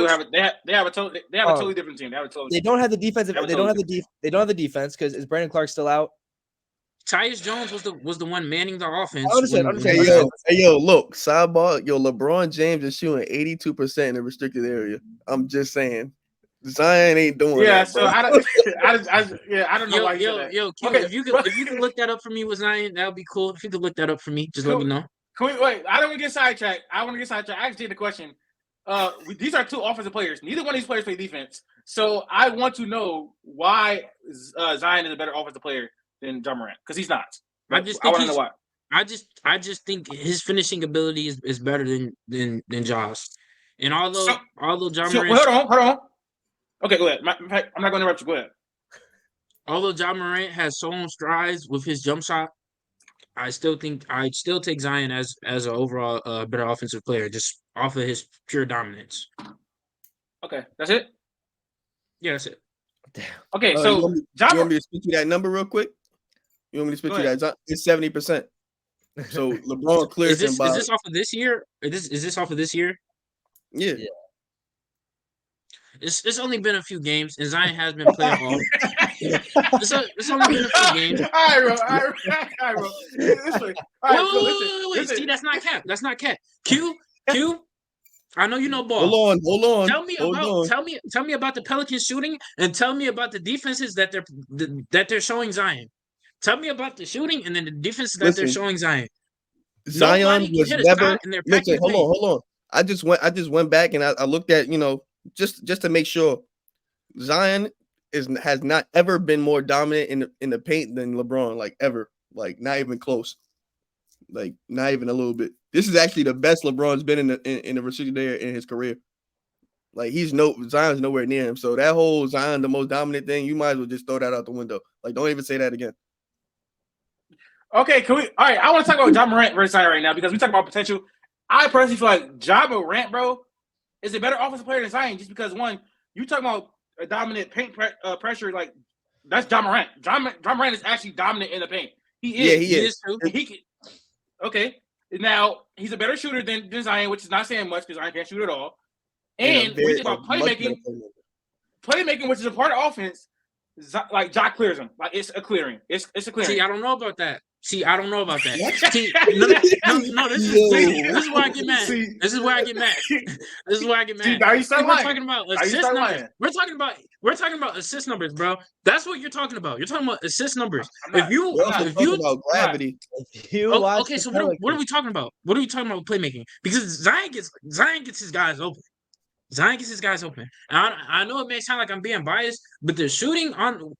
have a totally different team.
They don't have the defensive. They don't have the defense because is Brandon Clark still out?
Tyus Jones was the one manning the offense.
I understand.
Hey, yo, look, sidebar. Yo, LeBron James is shooting 82% in the restricted area. I'm just saying. Zion ain't doing that.
So I don't know why you said that.
Yo, Q, okay. if you could look that up for me with Zion, that would be cool. If you could look that up for me, just let me know.
Can we wait? I don't want to get sidetracked. I actually did the question. These are two offensive players. Neither one of these players play defense. So I want to know why Zion is a better offensive player than Ja Morant, because he's not. I want to know why.
I just think his finishing ability is better than Ja's. And although Ja Morant,
hold on. Okay, go ahead. I'm not going to interrupt you. Go ahead.
Although Ja Morant has shown strides with his jump shot, I'd still take Zion as an overall better offensive player, just off of his pure dominance.
Okay, that's it.
Yeah, that's it.
Damn.
Okay, so
you want me to spit you that number real quick? You want me to spit you that? It's 70%. So LeBron clears him by.
Is this off of this year? Is this off of this year?
Yeah.
It's only been a few games, and Zion has been playing off. It's only been a few games.
All right, bro.
Wait. See, that's not cap. Q. I know you know ball.
Hold on.
Tell me about the Pelicans shooting, and tell me about the defenses that they're showing Zion. Tell me about the shooting, and then the defenses that they're showing Zion.
Zion was never. Listen, hold on. I just went back and I looked at, just to make sure Zion has not ever been more dominant in the paint than LeBron, like ever, like not even close, like not even a little bit. This is actually the best LeBron's been in the restricted area in his career. Like Zion's nowhere near him. So that whole Zion the most dominant thing, you might as well just throw that out the window. Like don't even say that again.
Okay, can we? All right, I want to talk about Ja Morant versus Zion right now because we talk about potential. I personally feel like Ja Morant, bro, is a better offensive player than Zion just because one, you talking about a dominant paint pressure, like that's Ja Morant. Ja Morant is actually dominant in the paint. He is.
Yeah, he is.
Okay, now he's a better shooter than Zion, which is not saying much because Zion can't shoot at all. And we think about playmaking, which is a part of offense. Like Ja clears him. Like it's a clearing. It's a clearing.
See, I don't know about that. See, I don't know about that. See, no, this is where I get mad. This is where I get mad. This is where I get mad.
Now you start
We're
lying.
talking about
Now you
assist
start
numbers.
lying.
We're talking about assist numbers, bro. That's what you're talking about. You're talking about assist numbers.
We're also talking about gravity.
Okay, so what are we talking about? What are we talking about with playmaking? Because Zion gets his guys open. Zion gets his guys open. I know it may sound like I'm being biased, but the shooting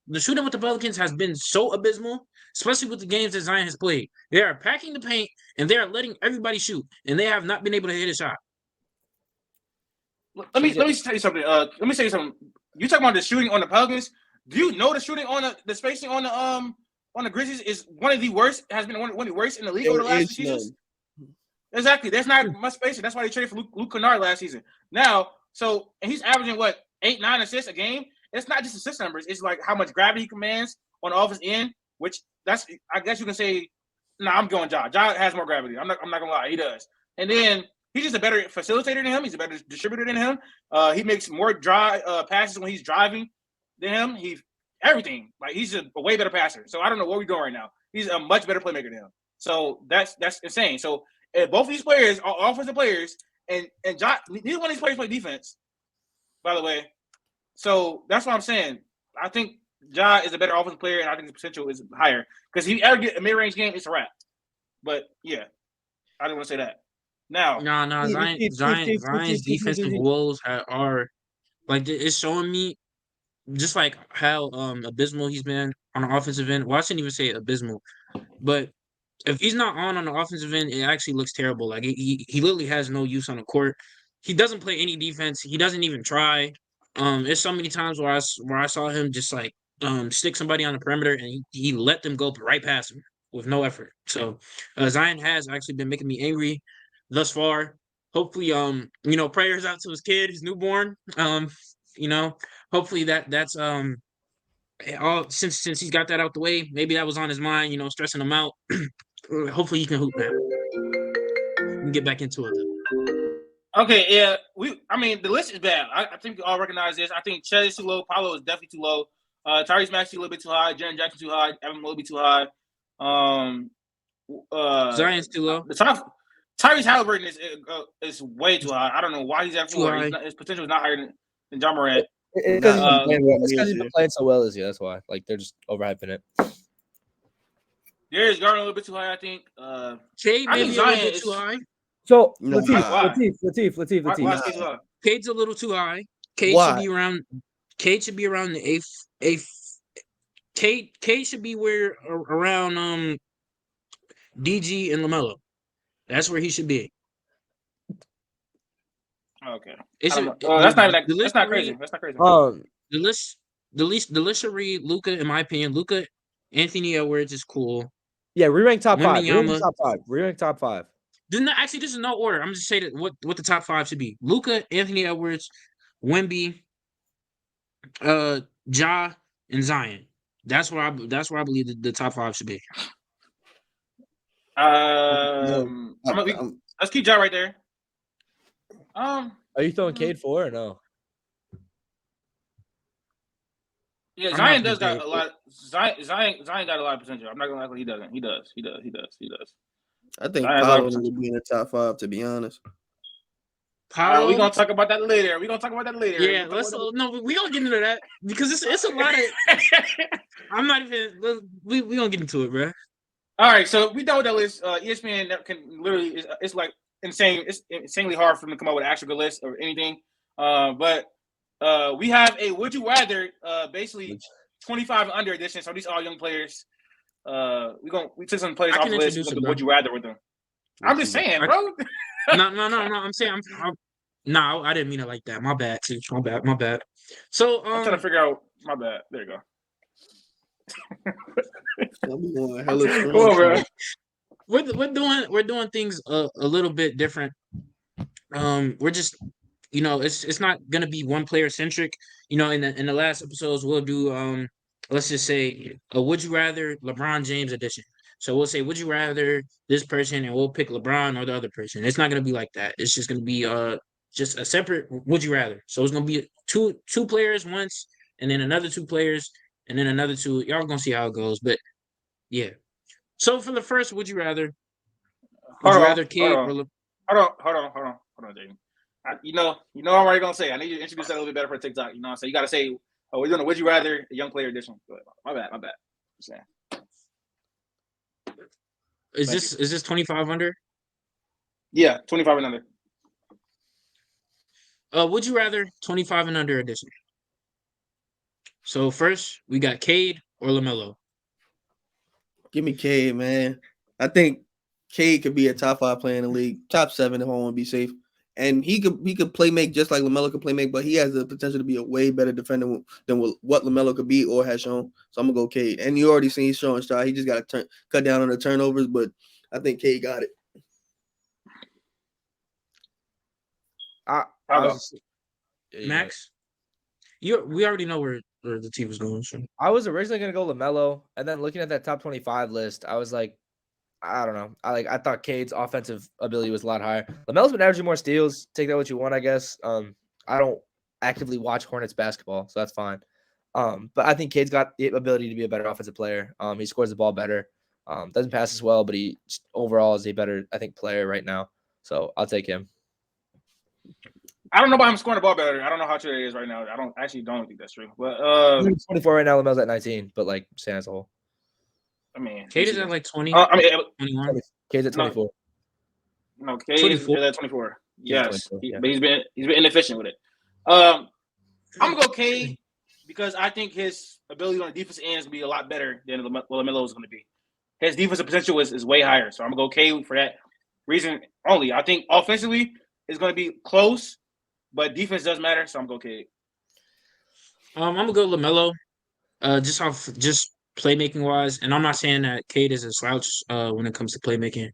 with the Pelicans has been so abysmal, especially with the games that Zion has played. They are packing the paint and they are letting everybody shoot, and they have not been able to hit a shot.
Let me tell you something. Let me tell you something. You talking about the shooting on the Pelicans? Do you know the shooting on the spacing on the Grizzlies is one of the worst? Has been one of the worst in the league over the last seasons. Exactly. There's not much spacing. That's why they traded for Luke Kennard last season. Now, and he's averaging 8, 9 assists a game. It's not just assist numbers. It's like how much gravity he commands on the offense end, which I guess you can say. I'm going Ja. Ja has more gravity. I'm not gonna lie. He does. And then he's just a better facilitator than him. He's a better distributor than him. He makes more dry passes when he's driving than him. Everything. Like he's a way better passer. So I don't know what we're doing right now. He's a much better playmaker than him. So that's insane. So both of these players are offensive players, and Ja, neither one of these players play defense, by the way. So that's what I'm saying. I think Ja is a better offensive player, and I think his potential is higher. Because if he ever get a mid-range game, it's a wrap. But yeah, I didn't want to say that. Now,
Zion's defensive woes are like it's showing me just like how abysmal he's been on the offensive end. Well, I shouldn't even say abysmal, but if he's not on the offensive end, it actually looks terrible. Like he literally has no use on the court. He doesn't play any defense. He doesn't even try. There's so many times where I saw him just like stick somebody on the perimeter and he let them go right past him with no effort. So Zion has actually been making me angry thus far. Hopefully, prayers out to his kid, his newborn. Hopefully that's all since he's got that out the way. Maybe that was on his mind, stressing him out. Hopefully he can hoop now. We can get back into it.
Okay, yeah. The list is bad. I think we all recognize this. I think Chet is too low. Paolo is definitely too low. Tyrese Maxey a little bit too high. Jaren Jackson too high. Evan Mobley too high.
Zion's too low.
The top Tyrese Halliburton is way too high. I don't know why he's at 4. His potential is not higher than John Morant.
It's because he's been playing so well this year. That's why. Like they're just overhyping it.
Darius Garland a little bit too high, I think.
Cade maybe a little bit too high.
So Latif.
Cade's a little too high. Cade should be around the eighth. Cade should be around DG and LaMelo. That's where he should be.
Okay.
That's
not crazy. That's not crazy.
The list should read Luka, in my opinion. Luka, Anthony Edwards is cool.
Yeah, re-rank top 5. Re-rank top 5.
Actually, this is no order. I'm just saying what the top 5 should be. Luka, Anthony Edwards, Wemby, Ja, and Zion. That's where I believe the top 5 should be.
Let's keep Ja right there.
Are you throwing Cade 4 or no?
Yeah, Zion does got a lot. Zion got a lot of potential. I'm not gonna act like he doesn't. He does.
I think Paolo would be in the top 5, to be honest.
Paolo,
we're gonna talk about that later. Yeah,
we gonna get into that because it's a lot of. I'm not even. We gonna get into it, bro.
All right, so we done with that list. ESPN can literally it's like insane. It's insanely hard for them to come up with an actual good list or anything. But we have a would you rather basically 25 under edition. So these are all young players. We took some players off the list. Would you rather with them? I'm just saying, bro.
No. I'm saying no, I didn't mean it like that. My bad, too. My bad. So
I'm trying to figure out. My bad. There you go.
Come on, bro. We're doing things a little bit different. We're just it's not gonna be one player centric. In the last episodes we'll do let's just say a would you rather LeBron James edition. So we'll say would you rather this person and we'll pick LeBron or the other person. It's not gonna be like that. It's just gonna be just a separate would you rather. So it's gonna be two players once and then another 2 players and then another 2. Y'all gonna see how it goes, but yeah. So for the first, would you rather?
Hold
Would you
on,
rather Cade or
hold on, Jaden. You know, I'm already gonna say. I need you to introduce that a little bit better for TikTok. You know what I'm saying? You gotta say, "Oh, we're doing a would you rather a young player edition." My bad. Just saying.
Is this 25 under?
Yeah, 25 and under.
Would you rather 25 and under edition? So first, we got Cade or LaMelo.
Give me Cade, man. I think Cade could be a top 5 player in the league, top 7 if I want to be safe. And he could play make just like LaMelo could play make, but he has the potential to be a way better defender than what LaMelo could be or has shown. So I'm gonna go Cade. And you already seen he's showing stride. He just got to cut down on the turnovers, but I think Cade got it.
Max, we already know where the team was going. So.
I was originally gonna go LaMelo, and then looking at that top 25 list, I was like, I don't know. I thought Cade's offensive ability was a lot higher. LaMelo's been averaging more steals. Take that what you want, I guess. I don't actively watch Hornets basketball, so that's fine. But I think Cade's got the ability to be a better offensive player. He scores the ball better. Doesn't pass as well, but he overall is a better, I think, player right now. So I'll take him.
I don't know about him scoring the ball better. I don't know how true it is right now. I don't think that's true. But
24 right now. LaMelo's at 19, but like saying as a whole.
I mean,
Cade is at like 20.
21. Cade's at 24.
No, Cade is at 24. Yes,
24, yeah.
But he's been inefficient with it. I'm gonna go Cade because I think his ability on the defensive end is gonna be a lot better than LaMelo is gonna be. His defensive potential is way higher, so I'm gonna go Cade for that reason only. I think offensively it's gonna be close, but defense does matter, so I'm gonna go Cade.
I'm gonna go LaMelo, just playmaking wise, and I'm not saying that Cade is a slouch when it comes to playmaking.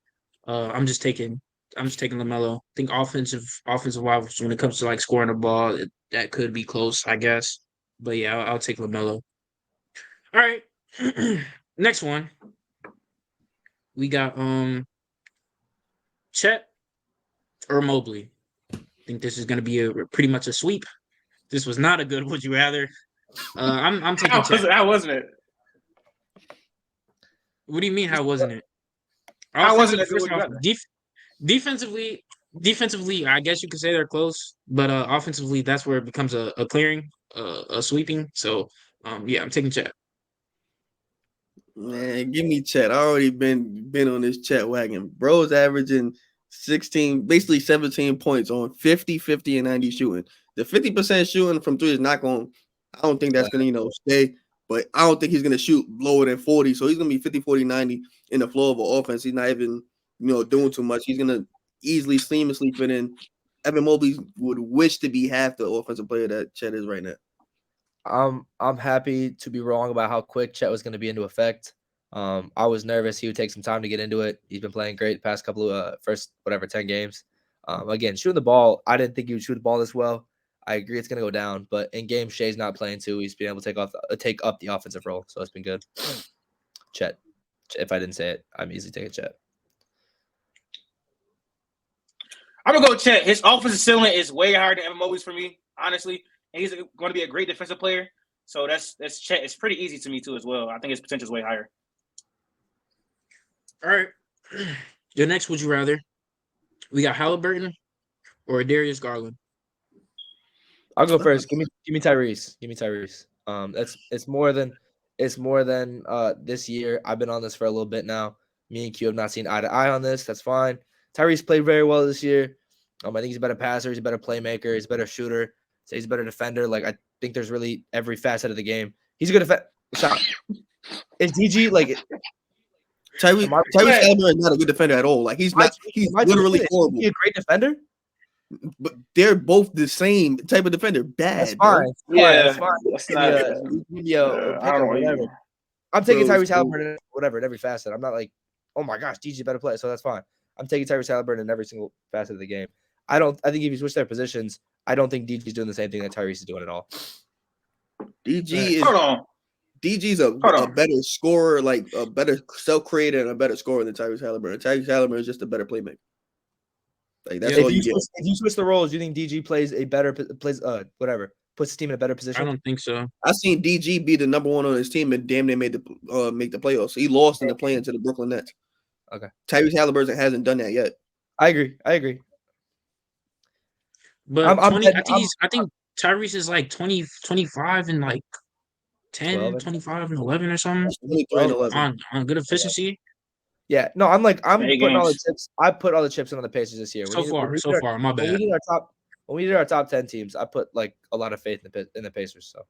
I'm just taking LaMelo. I think offensive wise when it comes to like scoring the ball, that could be close, I guess. But yeah, I'll take LaMelo. All right, next one. We got Chet or Mobley. I think this is gonna be pretty much a sweep. This was not a good would you rather. I'm taking Chet.
How wasn't it?
What do you mean? How wasn't it?
How wasn't it?
Defensively, I guess you could say they're close, but offensively, that's where it becomes a clearing, a sweeping. So, yeah, I'm taking Chet.
Man, give me Chet. I already been on this Chet wagon. Bro's averaging 16, basically 17 points on 50, 50, and 90 shooting. The 50% shooting from 3 is not going. I don't think that's going to stay. But I don't think he's going to shoot lower than 40. So he's going to be 50, 40, 90 in the flow of an offense. He's not even, doing too much. He's going to easily, seamlessly fit in. Evan Mobley would wish to be half the offensive player that Chet is right now.
I'm happy to be wrong about how quick Chet was going to be into effect. I was nervous he would take some time to get into it. He's been playing great the past couple of first 10 games. Again, shooting the ball, I didn't think he would shoot the ball this well. I agree it's going to go down, but in game Shea's not playing too. He's been able to take up the offensive role, so it's been good. Chet. If I didn't say it, I'm easily taking Chet.
I'm gonna go Chet. His offensive ceiling is way higher than Evan Mobley's for me, honestly. And he's going to be a great defensive player. So that's Chet. It's pretty easy to me too as well. I think his potential is way higher.
All right. Your next would you rather? We got Halliburton or Darius Garland.
I'll go first. Give me Tyrese. Give me Tyrese. It's more than this year. I've been on this for a little bit now. Me and Q have not seen eye to eye on this. That's fine. Tyrese played very well this year. I think he's a better passer. He's a better playmaker. He's a better shooter. So he's a better defender. Like I think there's really every facet of the game. He's a good shot. Is DG like
Tyrese Halliburton is not a good defender at all. Like he's not. He's literally horrible.
Is he a great defender?
But they're both the same type of defender. Bad.
That's fine.
Yeah,
that's fine.
I don't know
whatever. I'm taking Tyrese Halliburton, whatever, in every facet. I'm not like, oh my gosh, DG better play, so that's fine. I'm taking Tyrese Halliburton in every single facet of the game. I think if you switch their positions, I don't think DG's doing the same thing that Tyrese is doing at all.
DG's a better scorer, like a better self-creator and a better scorer than Tyrese Halliburton. Tyrese Halliburton is just a better playmaker. Like that's all you get.
If you switch the roles, you think DG plays puts the team in a better
I
position?
don't think so.
I seen DG be the number one on his team and damn near make the playoffs. He lost in the play-in to the Brooklyn Nets.
Okay.
Tyrese Halliburton hasn't done that yet.
I agree.
But
I'm
20,
betting-
I think Tyrese is like 20, 25 and like 10,
12 and-
25 and 11 or something
23 and 11.
on good efficiency.
Yeah, no, I'm
Eight
putting all the
games.
chips. I put all the chips in on the Pacers this year.
So far, my
When we
bad.
did our top 10 teams, I put like a lot of faith in the Pacers. So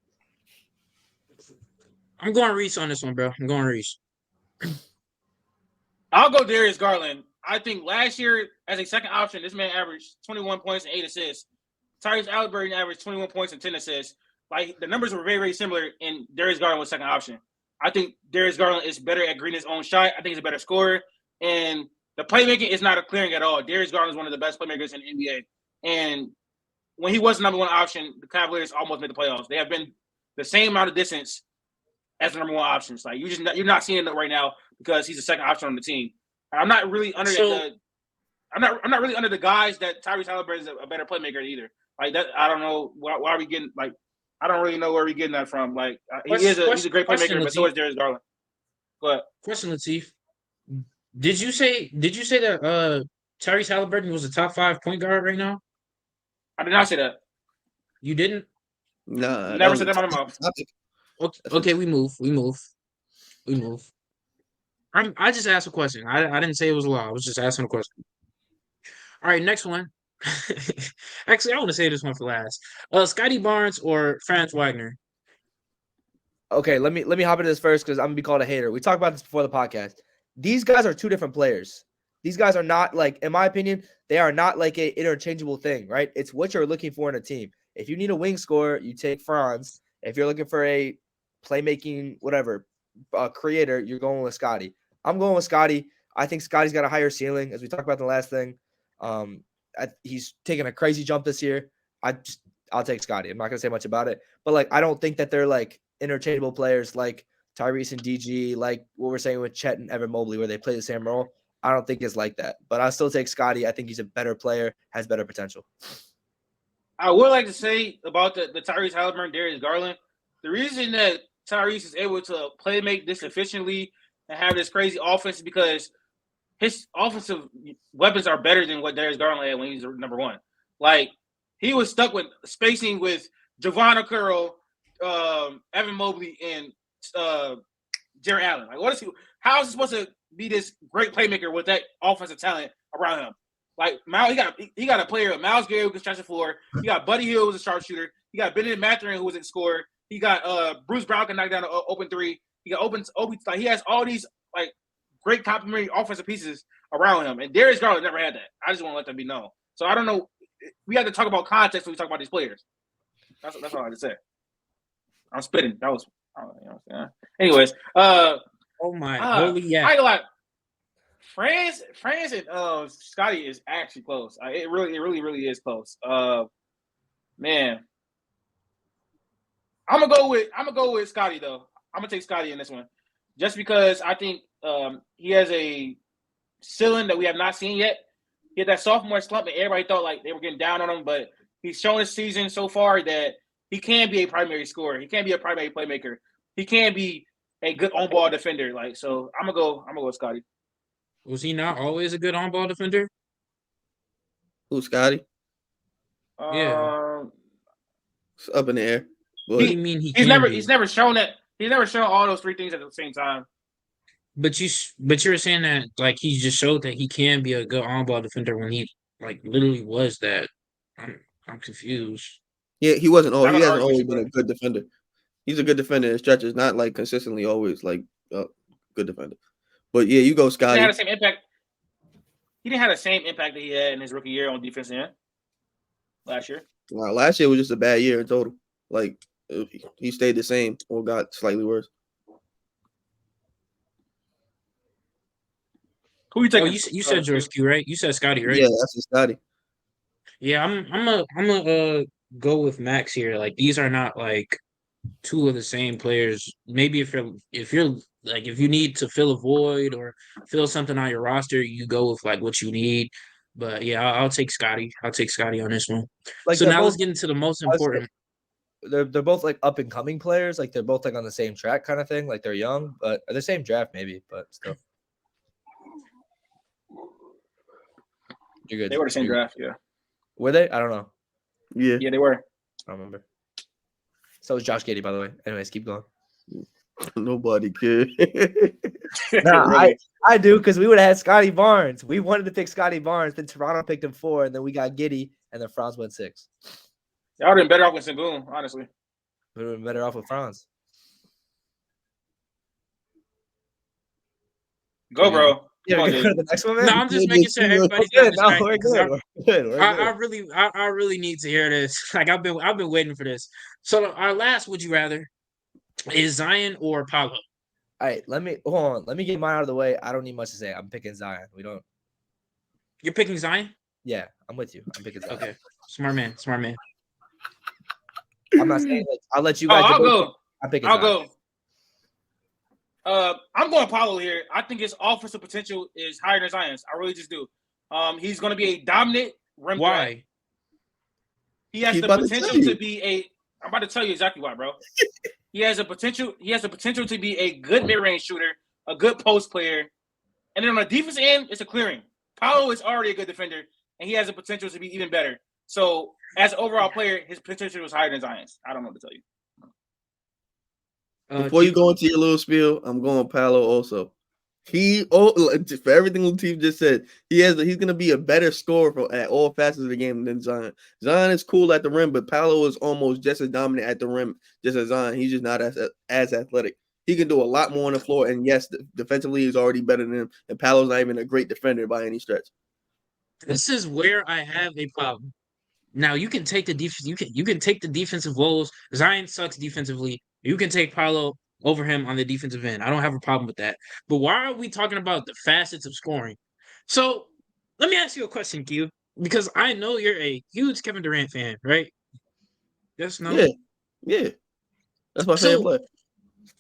I'm going Reese on this one, bro. I'm going Reese.
I'll go Darius Garland. I think last year, as a second option, this man averaged 21 points and 8 assists. Tyrese Halliburton averaged 21 points and 10 assists. Like, the numbers were very, very similar, and Darius Garland was second option. I think Darius Garland is better at greening his own shot. I think he's a better scorer. And the playmaking is not a clearing at all. Darius Garland is one of the best playmakers in the NBA. And when he was the number one option, the Cavaliers almost made the playoffs. They have been the same amount of distance as the number one options. Like, you're not seeing it right now because he's the second option on the team. I'm not really under I'm not really under the guys that Tyrese Halliburton is a better playmaker either. Like that, I don't know why are we getting like. I don't really know where we're getting that from. Like he's a great playmaker, but so is Darius Garland. But
question, Latif, did you say that Tyrese Halliburton was a top 5 point guard right now?
I did not say that.
You didn't?
Nah,
Never said that out of my mouth.
Okay, we move. I just asked a question. I didn't say it was a lie. I was just asking a question. All right, next one. Actually, I want to say this one for last. Scotty Barnes or Franz Wagner?
okay, let me hop into this first because I'm gonna be called a hater. We talked about this before the podcast. These guys are two different players. These guys are not like, in my opinion, they are not like a interchangeable thing, right? It's what you're looking for in a team. If you need a wing scorer, you take Franz. If you're looking for a playmaking, whatever, creator, you're going with Scotty. I'm going with Scotty. I think Scotty's got a higher ceiling, as we talked about in the last thing. He's taking a crazy jump this year. I'll take Scotty. I'm not gonna say much about it, but like I don't think that they're like interchangeable players like Tyrese and DG, like what we're saying with Chet and Evan Mobley, where they play the same role. I don't think it's like that, but I'll still take Scotty. I think he's a better player, has better potential.
I would like to say about the Tyrese Halliburton, Darius Garland. The reason that Tyrese is able to make this efficiently and have this crazy offense is because his offensive weapons are better than what Darius Garland had when he was number one. Like, he was stuck with spacing with Javon Curl, Evan Mobley, and Jarrett Allen. Like, what is he? How is he supposed to be this great playmaker with that offensive talent around him? Like, he got a player, Miles Garrett, who can stretch the floor. He got Buddy Hield, who's a sharpshooter. He got Benedict Mathurin, who was a scorer. He got Bruce Brown can knock down an open three. He got open. Like, he has all these like great complementary offensive pieces around him. And Darius Garland never had that. I just want to let that be known. So I don't know. We have to talk about context when we talk about these players. That's all I had to say. I'm spitting. That was, you know what I'm saying? Anyways,
Oh my holy yeah.
I like France and Scotty is actually close. It really is close. Man, I'm gonna go with Scotty though. I'm gonna take Scotty in this one, just because I think he has a ceiling that we have not seen yet. He had that sophomore slump, and everybody thought like they were getting down on him, but he's shown this season so far that he can be a primary scorer. He can be a primary playmaker. He can be a good on-ball defender. Like, so I'm gonna go with Scotty.
Was he not always a good on-ball defender?
Who's Scotty?
Yeah.
It's up in the air.
What do you mean
he's never shown that. He's never shown all those three things at the same time.
But you're saying that like he just showed that he can be a good on-ball defender when he like literally was that. I'm confused.
Yeah, he wasn't. He hasn't always been a good defender. He's a good defender in stretches, not like consistently always like good defender. But yeah, you go Scotty.
He didn't have the same impact. He didn't have the same impact that he had in his rookie year on defense end last year.
Last year was just a bad year in total. Like he stayed the same or got slightly worse.
Who you taking?
You said George Q, right? You said Scotty, right?
Yeah, that's Scotty.
Yeah, I'm gonna go with Max here. Like, these are not like two of the same players. Maybe if you're like, if you need to fill a void or fill something on your roster, you go with like what you need. But yeah, I'll take Scotty. I'll take Scotty on this one.
Like,
so now let's get into the most important.
they're both like up and coming players. Like they're both like on the same track kind of thing. Like they're young, but the same draft maybe, but still. You're good.
They were the same draft, yeah.
Were they? I don't know.
Yeah,
they were.
I don't remember. So was Josh Giddey, by the way. Anyways, keep going.
Nobody cared.
Nah,
Really.
I do because we would have had Scotty Barnes. We wanted to pick Scotty Barnes, then Toronto picked him 4, and then we got Giddey, and then Franz went 6.
Y'all would have been better off with Sengun, honestly.
We would have been better off with Franz.
Go, bro.
Yeah,
Come on,
go to
dude.
the next one, man.
No, I'm just making sure everybody's
We're
got
good. No,
this
we're
right, 'cause
good. We're good. We're good.
I really need to hear this. Like I've been waiting for this. So our last would you rather is Zion or Paolo?
All right, hold on. Let me get mine out of the way. I don't need much to say. I'm picking Zion.
You're picking Zion?
Yeah, I'm with you. I'm picking Zion.
Okay. Smart man.
I'm not saying like, I'll let you guys.
I'll go.
I'm picking
I'll
Zion.
go. I'm going Paolo here. I think his offensive potential is higher than Zion's. I really just do. He's going to be a dominant rim threat.
Why?
He has
He's
the
about to
potential
tell you.
to be a. I'm about to tell you exactly why, bro. He has a potential to be a good mid-range shooter, a good post player, and then on the defense end, it's a clearing. Paolo is already a good defender, and he has the potential to be even better. So, as an overall player, his potential was higher than Zion's. I don't know what to tell you.
Before you go into your little spiel, I'm going Paolo also. For everything Latif just said, he's gonna be a better scorer at all facets of the game than Zion. Zion is cool at the rim, but Paolo is almost just as dominant at the rim, just as Zion. He's just not as athletic. He can do a lot more on the floor, and yes, defensively he's already better than him. And Paolo's not even a great defender by any stretch.
This is where I have a problem. Now you can take the defense. You can take the defensive woes. Zion sucks defensively. You can take Paolo over him on the defensive end. I don't have a problem with that. But why are we talking about the facets of scoring? So let me ask you a question, Q, because I know you're a huge Kevin Durant fan, right? Yes, no.
Yeah. That's my favorite player.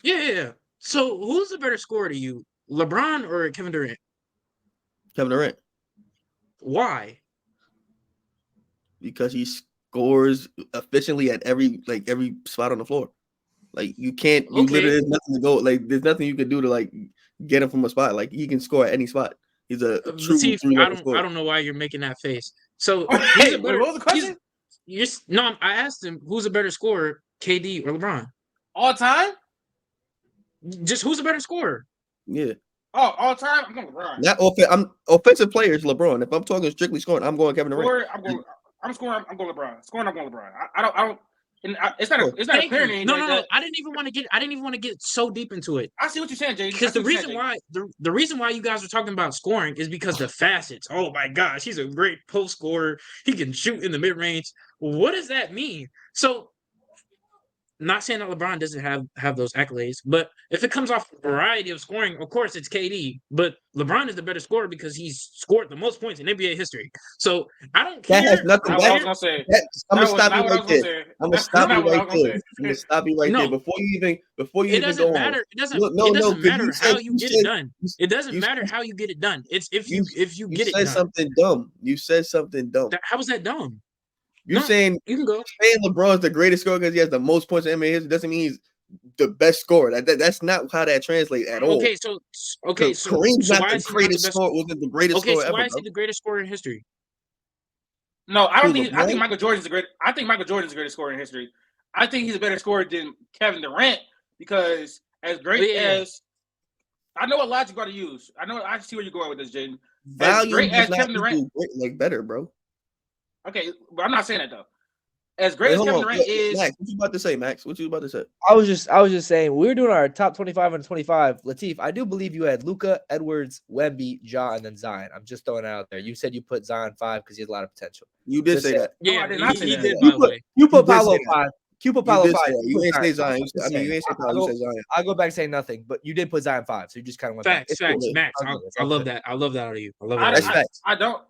Yeah. So who's the better scorer to you, LeBron or Kevin Durant?
Kevin Durant.
Why?
Because he scores efficiently at every spot on the floor. Like you can't, literally there's nothing to go. Like there's nothing you can do to like get him from a spot. Like he can score at any spot. He's a true.
Latif, I don't know why you're making that face. So
Hey, what was the question?
I asked him who's a better scorer, KD or LeBron.
All time?
Just who's a better scorer?
Yeah.
Oh, all time? I'm going LeBron.
I'm offensive players, LeBron. If I'm talking strictly scoring, I'm going Kevin Durant.
I'm going LeBron. Scoring, I'm going LeBron. I don't. It's not a clear name.
No. I didn't even want to get so deep into it.
I see what you're saying, Jay.
Because the reason why you guys are talking about scoring is because the facets. Oh my gosh, he's a great post scorer. He can shoot in the mid range. What does that mean? So, not saying that LeBron doesn't have those accolades, but if it comes off a variety of scoring, of course it's KD. But LeBron is the better scorer because he's scored the most points in NBA history. So I don't care.
That has nothing.
I was gonna say.
I'm gonna stop you right there. I'm gonna stop you right there. Before you even
it doesn't matter. It doesn't matter how you get it done. It doesn't matter how you get it done. It's if you get it done.
You said something dumb. You said something dumb.
How was that dumb?
You're saying
you can go.
Saying LeBron's the greatest scorer because he has the most points in NBA history doesn't mean he's the best scorer. That's not how that translates at all.
So
Kareem's not the greatest scorer. Wasn't the greatest scorer ever.
Why is he the greatest scorer in history?
No, I don't think. I think Michael Jordan's the greatest scorer in history. I think he's a better scorer than Kevin Durant because as great as I know what logic you got to use. I see where you're going with this, Jaden. As great as Kevin Durant,
better, bro.
Okay, but I'm not saying that though. As great as Kevin Durant is,
Max, what you about to say, Max? What you about to say?
I was just saying we were doing our top 25 and 25. Latif, I do believe you had Luka, Edwards, Wemby, Ja, and then Zion. I'm just throwing it out there. You said you put Zion 5 because he has a lot of potential.
You did say that.
Yeah,
I did not say that.
Did, by the way.
You put Paolo 5. You put Paolo 5.
You ain't say Zion. I mean, you ain't say Paolo. You said Zion.
I'll go back saying nothing, but you did put Zion 5, so you just kind of went
facts, Max. I love that. I love that out of you. I love that.
I don't.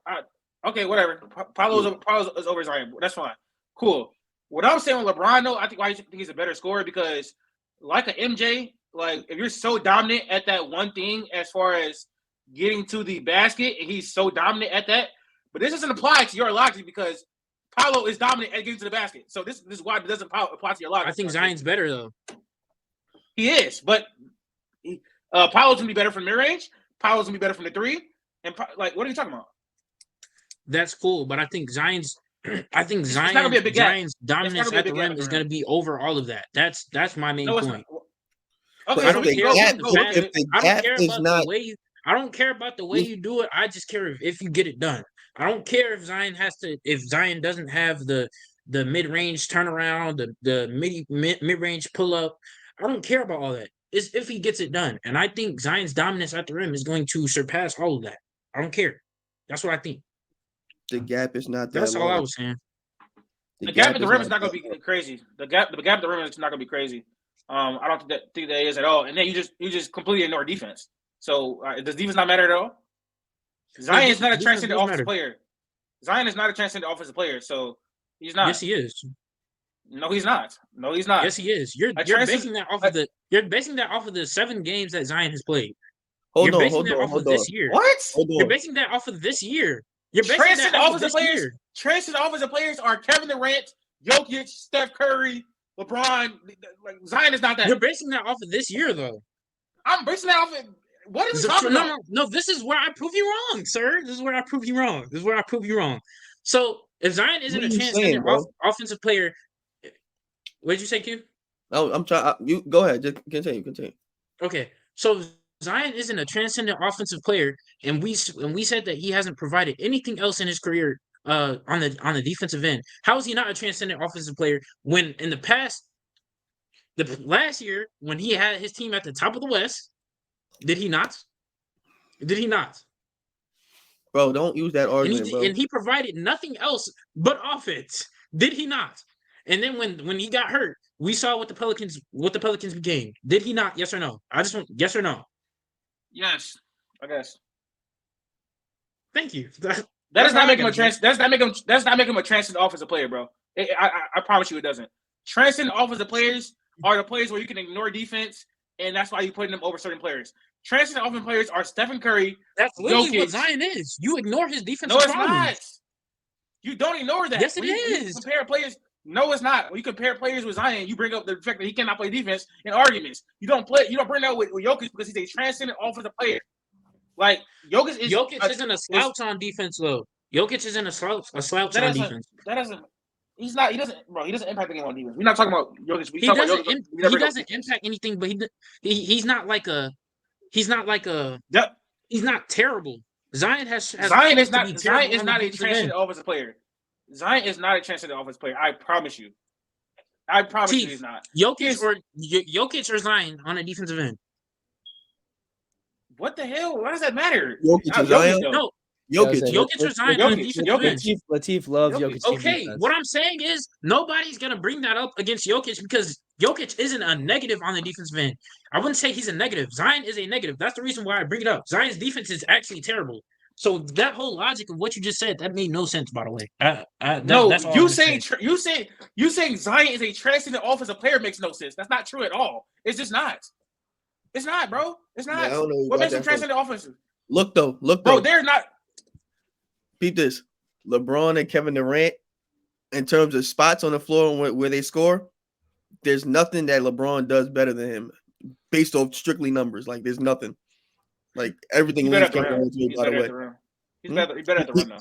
Okay, whatever. Paolo is over Zion. That's fine. Cool. What I'm saying with LeBron, though, I think why you think he's a better scorer because, like a MJ, like if you're so dominant at that one thing as far as getting to the basket, and he's so dominant at that, but this doesn't apply to your logic because Paolo is dominant at getting to the basket. So this is why it doesn't apply to your logic.
I think Zion's better though.
He is, but Paolo's gonna be better from mid-range. Paolo's gonna be better from the three. And what are you talking about?
That's cool, but I think Zion's
It's not gonna be a big gap.
Zion's dominance at the rim is going to be over all of that. That's my main point.
Okay,
I don't care about
the
way you. I don't care about the way you do it. I just care if you get it done. I don't care if Zion doesn't have the mid-range turnaround, the mid-range pull-up. I don't care about all that. It's if he gets it done. And I think Zion's dominance at the rim is going to surpass all of that. I don't care. That's what I think.
The gap is not that
That's
long.
all I was saying.
The gap at the rim is not going to be crazy. The gap at the rim is not going to be crazy. I don't think that is at all. And then you just completely ignore defense. So does defense not matter at all? Zion is not a transcendent offensive player. Zion is not a transcendent offensive player. So he's not.
Yes, he is.
No, he's not. No, he's not.
Yes, he is. You're basing that off of the 7 games that Zion has played.
Hold on.
This year.
What?
You're basing that off of this year. You're basing
transcendent
that off of this
players.
year.
Transcendent offensive players are Kevin Durant, Jokic, Steph Curry, LeBron. Like Zion is not that.
You're basing that off of this year, though.
I'm basing that off of what are you talking about?
No, this is where I prove you wrong, sir. This is where I prove you wrong. So if Zion isn't a transcendent offensive player, what did you say, Q?
Oh, I'm trying. You go ahead. Just continue.
Okay, so Zion isn't a transcendent offensive player, and we said that he hasn't provided anything else in his career on the defensive end. How is he not a transcendent offensive player when in the past, the last year when he had his team at the top of the West, did he not?
Bro, don't use that argument, bro.
And he provided nothing else but offense. Did he not? And then when he got hurt, we saw what the Pelicans became. Did he not? Yes or no? I just want yes or no.
Yes, I guess.
Thank you.
That does not make him a transcendent offensive player, bro. I promise you, it doesn't. Transcendent offensive players are the players where you can ignore defense, and that's why you're putting them over certain players. Transcendent offensive players are Stephen Curry.
That's literally what Zion is. You ignore his defensive
problems.
No, it's
not. You don't ignore that.
Yes, it is.
When you compare players. No, it's not. When you compare players with Zion, you bring up the fact that he cannot play defense in arguments. You don't bring that with Jokic because he's a transcendent offensive player. Like Jokic
isn't a slouch on defense, though. Jokic isn't a slouch on defense.
He's not. He doesn't impact the game on defense. We're not talking about Jokic.
He doesn't impact anything, but he's not terrible. Zion is not a
transcendent offensive player. Zion is not a transcendent offensive player. I promise you. He's not.
Jokic or Zion on a defensive end.
What the hell? Why does that matter?
Jokic or Zion?
No.
Jokic
or Zion on a defensive end.
Latif loves Jokic.
Okay, what I'm saying is nobody's gonna bring that up against Jokic because Jokic isn't a negative on the defensive end. I wouldn't say he's a negative. Zion is a negative. That's the reason why I bring it up. Zion's defense is actually terrible. So that whole logic of what you just said, that made no sense, by the way. That's all
you saying Zion is a transcendent offensive player makes no sense. That's not true at all. It's just not. It's not, bro. It's not. What makes him transcendent offensive?
Look though.
Bro, they're not.
Beat this. LeBron and Kevin Durant, in terms of spots on the floor where they score, there's nothing that LeBron does better than him based off strictly numbers. Like, there's nothing. Like, everything
he's better at the rim. He's better at the rim now.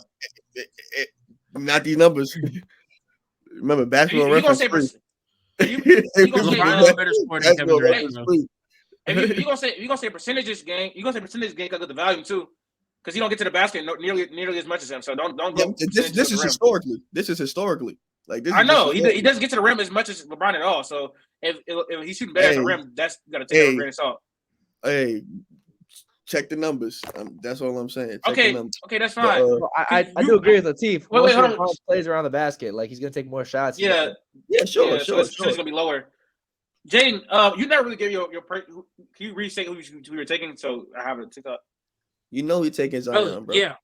Not these numbers. Remember, basketball reference free.
You're gonna say percentages game. You're gonna say percentage game because of the volume too, because you don't get to the basket nearly as much as him. So don't go.
This is historically. This is historically. Like this.
I know he doesn't get to the rim as much as LeBron at all. So if he's shooting better at the rim, that's gotta take a grain of salt.
Hey, check the numbers. That's all I'm saying.
Okay, that's fine.
I do agree with Latif.
Wait, hold on.
Plays around the basket, like he's gonna take more shots.
Yeah,
sure.
So it's gonna be lower. Jaden, you never really gave your can you restate who you were taking? So I have it TikTok.
You know we're taking Zion, bro.
Yeah,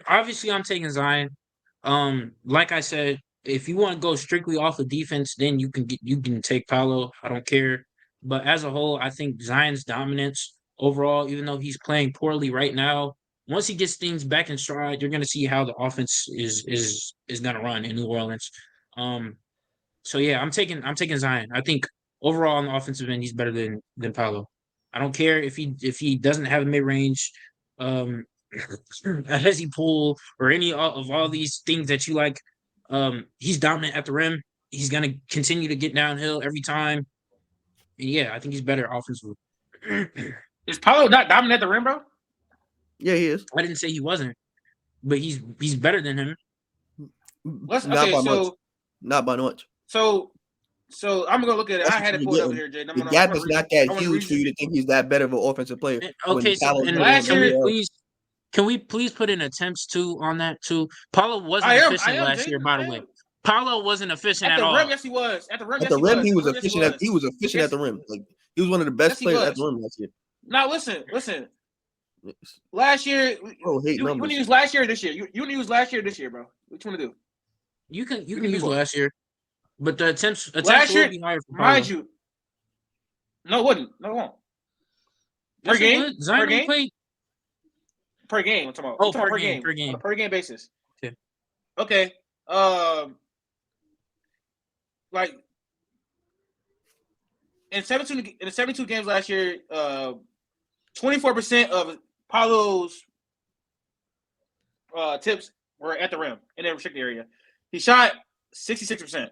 obviously I'm taking Zion. Like I said, if you want to go strictly off of defense, then you can take Paolo. I don't care. But as a whole, I think Zion's dominance overall, even though he's playing poorly right now, once he gets things back in stride, you're gonna see how the offense is gonna run in New Orleans. So yeah, I'm taking Zion. I think overall on the offensive end, he's better than Paolo. I don't care if he doesn't have a mid range, a hezzy pull or any of all these things that you like. He's dominant at the rim. He's gonna continue to get downhill every time. And yeah, I think he's better offensively.
Is Paolo not dominant at the rim, bro?
Yeah, he is.
I didn't say he wasn't, but he's better than him.
Not by much.
So I'm gonna look at it. I had it pulled over here, Jay.
The gap is not that huge for you to think he's that better of an offensive player.
Okay, so last year, can we please put in attempts too on that too? Paolo wasn't efficient last year, by the way. Paolo wasn't efficient at all.
At the rim, yes, he was. At the rim,
he was efficient. He was efficient at the rim. Like he was one of the best players at the rim last year.
Now listen. Last year, you want to use last year or this year? You want to use last year or this year, bro? What you want to do?
You can use last year, but the attempts
last year
will be higher for
mind you. No, it wouldn't. No, it won't. Per game?
Zion
per game?
Played.
Per game. I'm talking about.
Oh, per game.
On a per game basis.
Okay.
Like in 72 games last year, 24% of Paolo's tips were at the rim in the restricted area. He shot 66%.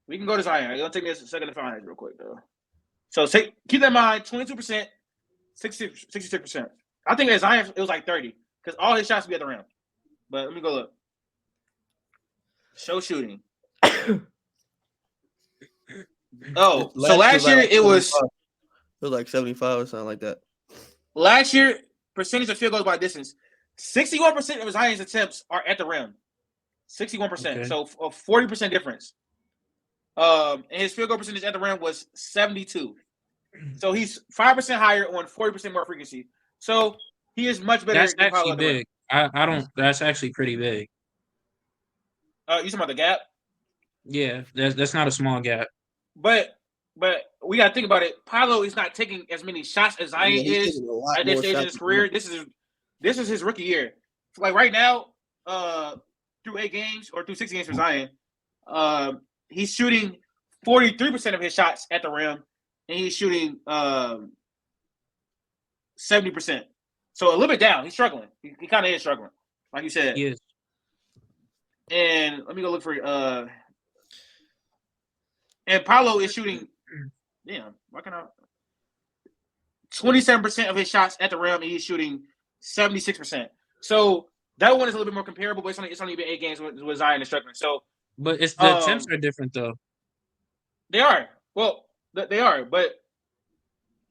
We can go to Zion. It's gonna take me a second to find it real quick though. So keep that in mind: 22%, 66%. I think at Zion it was like 30 because all his shots would be at the rim. But let me go look. Show shooting. Oh, so last year it was
like 75 or something like that.
Last year, percentage of field goals by distance, 61% of Zion's attempts are at the rim. 61%. Okay. So a 40% difference. And his field goal percentage at the rim was 72. So he's 5% higher on 40% more frequency. So he is much better.
That's actually big. I don't. That's actually pretty big.
You talking about the gap?
Yeah, that's not a small gap.
But we gotta think about it. Paolo is not taking as many shots as Zion is at this stage in his career. This is his rookie year. Like right now, through 8 games or through 6 games for Zion, he's shooting 43% of his shots at the rim, and he's shooting 70%. So a little bit down. He's struggling. He kind of is struggling, like you said.
He is.
And let me go look for and Paolo is shooting. Damn, why can I? 27% of his shots at the rim, and he's shooting 76%. So that one is a little bit more comparable, but it's only been 8 games with Zion and struggling. So,
but it's the attempts are different though.
They are. Well, they are. But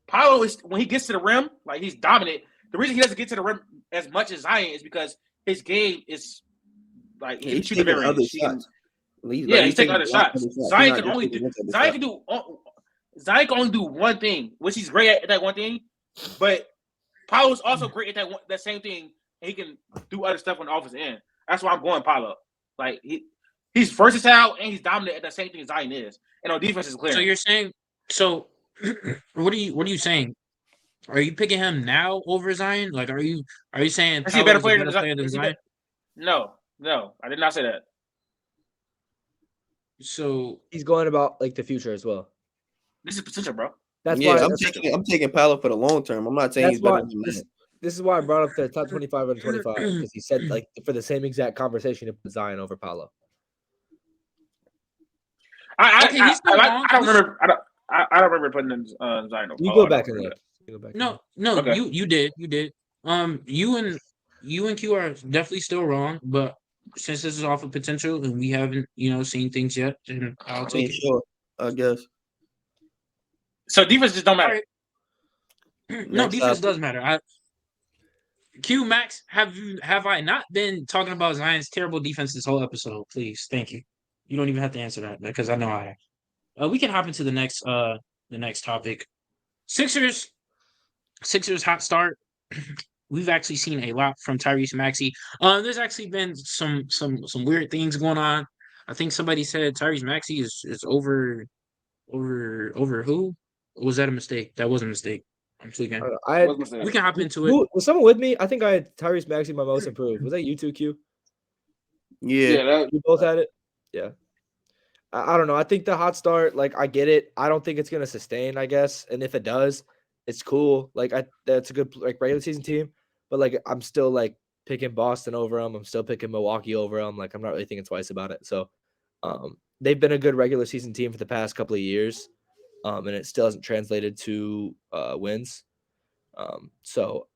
Paolo is when he gets to the rim, like he's dominant. The reason he doesn't get to the rim as much as Zion is because his game is like he can shoot the mid-range. He's taking other shots. Zion can only do one thing, which he's great at that one thing. But Paolo's also great at that same thing, and he can do other stuff on the offensive end. That's why I'm going Paolo. Like he's versatile and he's dominant at the same thing Zion is, and on defense is clear.
So you're saying what are you saying? Are you picking him now over Zion? Like, are you saying
is he a better player than Zion? No, I did not say that.
So
he's going about like the future as well.
This is potential, bro.
That's why
I'm taking Paolo for the long term. I'm not saying he's better than that.
This is why I brought up the top 25 and 25 because he said like for the same exact conversation to put Zion over Paolo.
I don't remember putting Zion over.
You go back and look.
No, okay. you did. You and Q are definitely still wrong, but since this is off of potential and we haven't, seen things yet, then I'll take it.
Sure, I guess.
So defense just don't matter.
Right. No, defense does matter. Q Max, have I not been talking about Zion's terrible defense this whole episode? Please, thank you. You don't even have to answer that because I know I have. We can hop into the next topic. Sixers hot start. We've actually seen a lot from Tyrese Maxey. There's actually been some weird things going on. I think somebody said Tyrese Maxey is over who? Or was that a mistake? That was a mistake. I'm tweaking.
We
can hop into it.
Was someone with me? I think I had Tyrese Maxey my most improved. Was that you 2Q?
Yeah.
You both had it? Yeah. I don't know. I think the hot start, like, I get it. I don't think it's gonna sustain, I guess. And if it does, it's cool. Like, that's a good like regular season team. But like, I'm still like picking Boston over them. I'm still picking Milwaukee over them. Like, I'm not really thinking twice about it. So, they've been a good regular season team for the past couple of years, and it still hasn't translated to wins. So,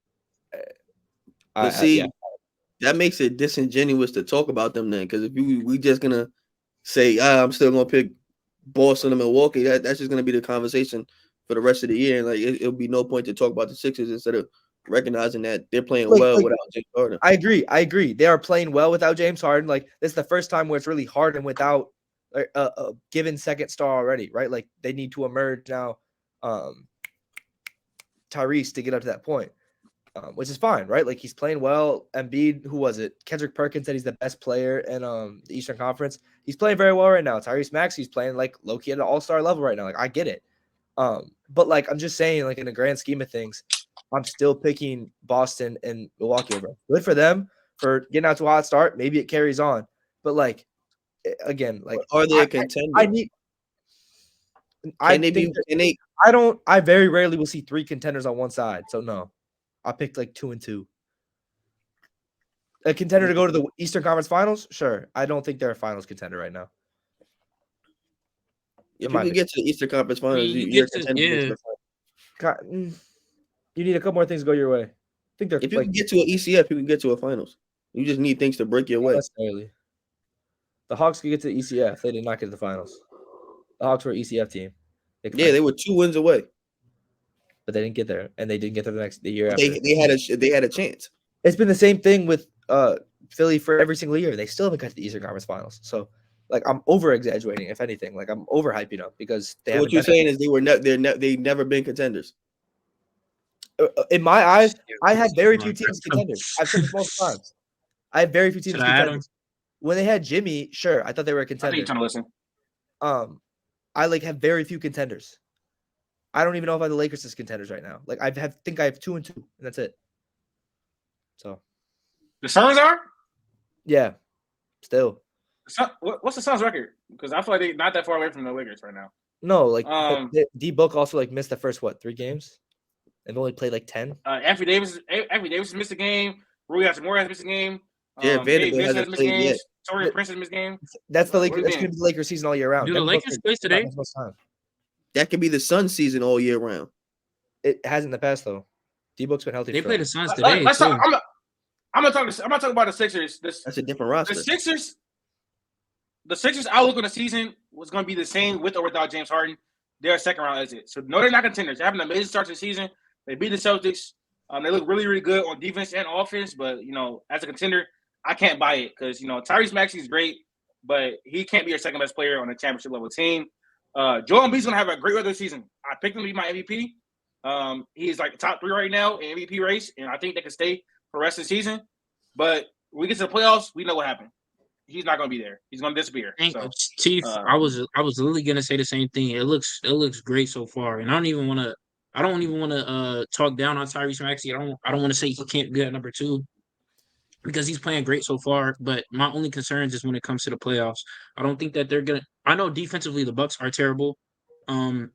that makes it disingenuous to talk about them then, because if we just gonna say I'm still gonna pick Boston and Milwaukee, that's just gonna be the conversation for the rest of the year. And like it'll be no point to talk about the Sixers instead of recognizing that they're playing well without James Harden.
I agree. They are playing well without James Harden. Like, this is the first time where it's really Harden without a given second star already, right? Like, they need to emerge now, Tyrese, to get up to that point, which is fine, right? Like, he's playing well. Embiid, who was it? Kendrick Perkins said he's the best player in the Eastern Conference. He's playing very well right now. Tyrese Maxey's playing like low-key at an all-star level right now. Like, I get it. But like, I'm just saying, like, in the grand scheme of things, I'm still picking Boston and Milwaukee over. Good for them for getting out to a hot start. Maybe it carries on. But like, again, like,
are they a contender?
I very rarely will see 3 contenders on one side. So no, I picked like 2 and 2. A contender to go to the Eastern Conference Finals? Sure. I don't think they're a finals contender right now.
If you can get to the Eastern Conference Finals, you're a contender.
You need a couple more things to go your way. I think they're
if you can get to an ECF, you can get to a finals. You just need things to break your way.
Necessarily. The Hawks could get to the ECF. They did not get to the finals. The Hawks were an ECF team.
They were 2 wins away,
but they didn't get there, and they didn't get there the year after.
They had a chance.
It's been the same thing with Philly for every single year. They still haven't got to the Eastern Conference Finals. So, like, I'm over exaggerating, if anything. Like, I'm overhyping them because they.
So what you're saying is they've never been contenders.
In my eyes, I had very few teams contenders. I've said this multiple times. I had very few teams contenders. When they had Jimmy, sure, I thought they were a contender.
I think you're trying to listen.
I like have very few contenders. I don't even know if I have the Lakers as contenders right now. Like, I think I have 2 and 2, and that's it. So
the Suns are?
Yeah, still.
What's the Suns' record? Because I feel like they're not that far away from the Lakers right now.
No, like D Book also like missed the first 3 games. They've only played like 10.
Anthony Davis missed a game. Rui Hachimura has missed a game.
Yeah, Vanderbilt hasn't played yet.
Torian Prince has missed a game.
That's the Lakers. That's gonna be the Lakers season all year round.
Do the Lakers play today?
That could be the Suns season all year round.
It hasn't in the past though. D-Book's been healthy.
They play the Suns today.
I'm gonna talk about the Sixers.
That's a different roster.
The Sixers outlook on the season was going to be the same with or without James Harden. They're a second round exit. So no, they're not contenders. They're having an amazing start to the season. They beat the Celtics. They look really, really good on defense and offense. But as a contender, I can't buy it because Tyrese Maxey is great, but he can't be your second best player on a championship level team. Joel Embiid's going to have a great regular season. I picked him to be my MVP. He's like top 3 right now in MVP race, and I think they can stay for the rest of the season. But when we get to the playoffs, we know what happened. He's not going to be there. He's going to disappear.
Chief, I was literally going to say the same thing. It looks great so far, and I don't even want to talk down on Tyrese Maxey. I don't want to say he can't be at number 2 because he's playing great so far. But my only concern is when it comes to the playoffs. I don't think that they're gonna. I know defensively the Bucks are terrible. The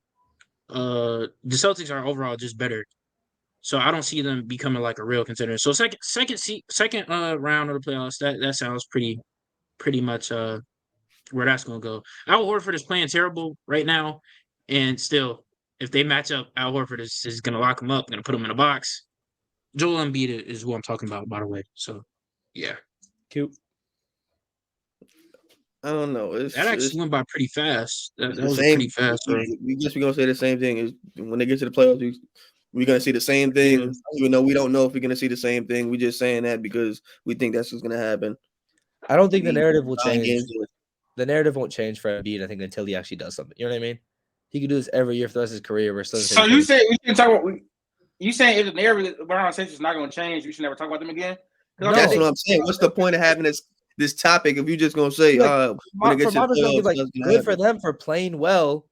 Celtics are overall just better. So I don't see them becoming like a real contender. So second round of the playoffs, that sounds pretty much where that's gonna go. Al Horford is playing terrible right now, and still, if they match up, Al Horford is gonna lock him up, gonna put him in a box. Joel Embiid is who I'm talking about, by the way. So yeah,
cute.
I don't know.
That actually went by pretty fast. That was pretty fast.
We're gonna say the same thing. Is when they get to the playoffs, we're gonna see the same thing, even though we don't know if we're gonna see the same thing. We're just saying that because we think that's what's gonna happen.
I don't think the narrative will change. The narrative won't change for Embiid, I think, until he actually does something. You know what I mean? He could do this every year for the rest of his career.
So you say we can talk about? You saying if the narrative around Sixers is not going to change, we should never talk about them again?
No. That's what I'm saying. What's the point of having this topic if you're just gonna say,
good for them for playing well,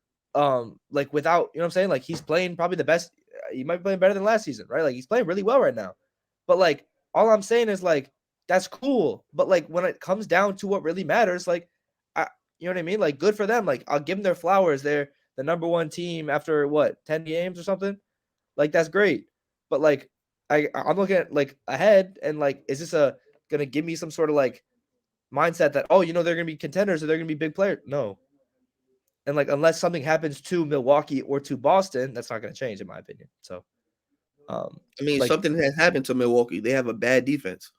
like without, you know what I'm saying? Like he's playing probably the best. he might be playing better than last season, right? Like he's playing really well right now. But like all I'm saying is like that's cool. But like when it comes down to what really matters, like you know what I mean? Like good for them. Like I'll give them their flowers. They're the number one team after what 10 games or something. Like that's great. But like I'm looking at like ahead and like is this gonna give me some sort of like mindset that they're gonna be contenders or they're gonna be big players? No. And like unless something happens to Milwaukee or to Boston, that's not gonna change in my opinion. So
I mean, something has happened to Milwaukee. They have a bad defense.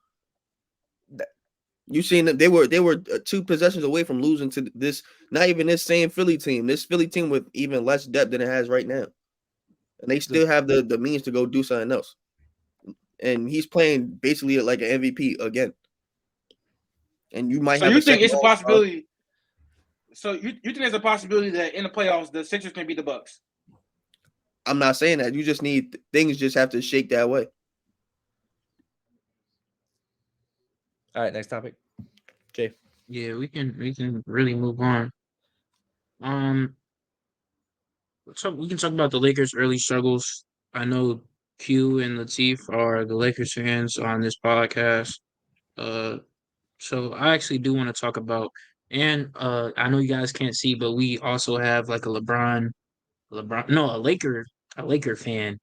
You've seen that they were 2 possessions away from losing to this, not even this same Philly team. This Philly team with even less depth than it has right now. And they still have the means to go do something else. And he's playing basically like an MVP again. And you might have.
So you think it's a possibility? So you think there's a possibility that in the playoffs the Sixers can beat the Bucks?
I'm not saying that. You just need things just have to shake that way.
All right, next topic. Jay.
Yeah, we can really move on. So we can talk about the Lakers' early struggles. I know Q and Latif are the Lakers fans on this podcast. So I actually do want to talk about, and I know you guys can't see, but we also have like a Laker fan,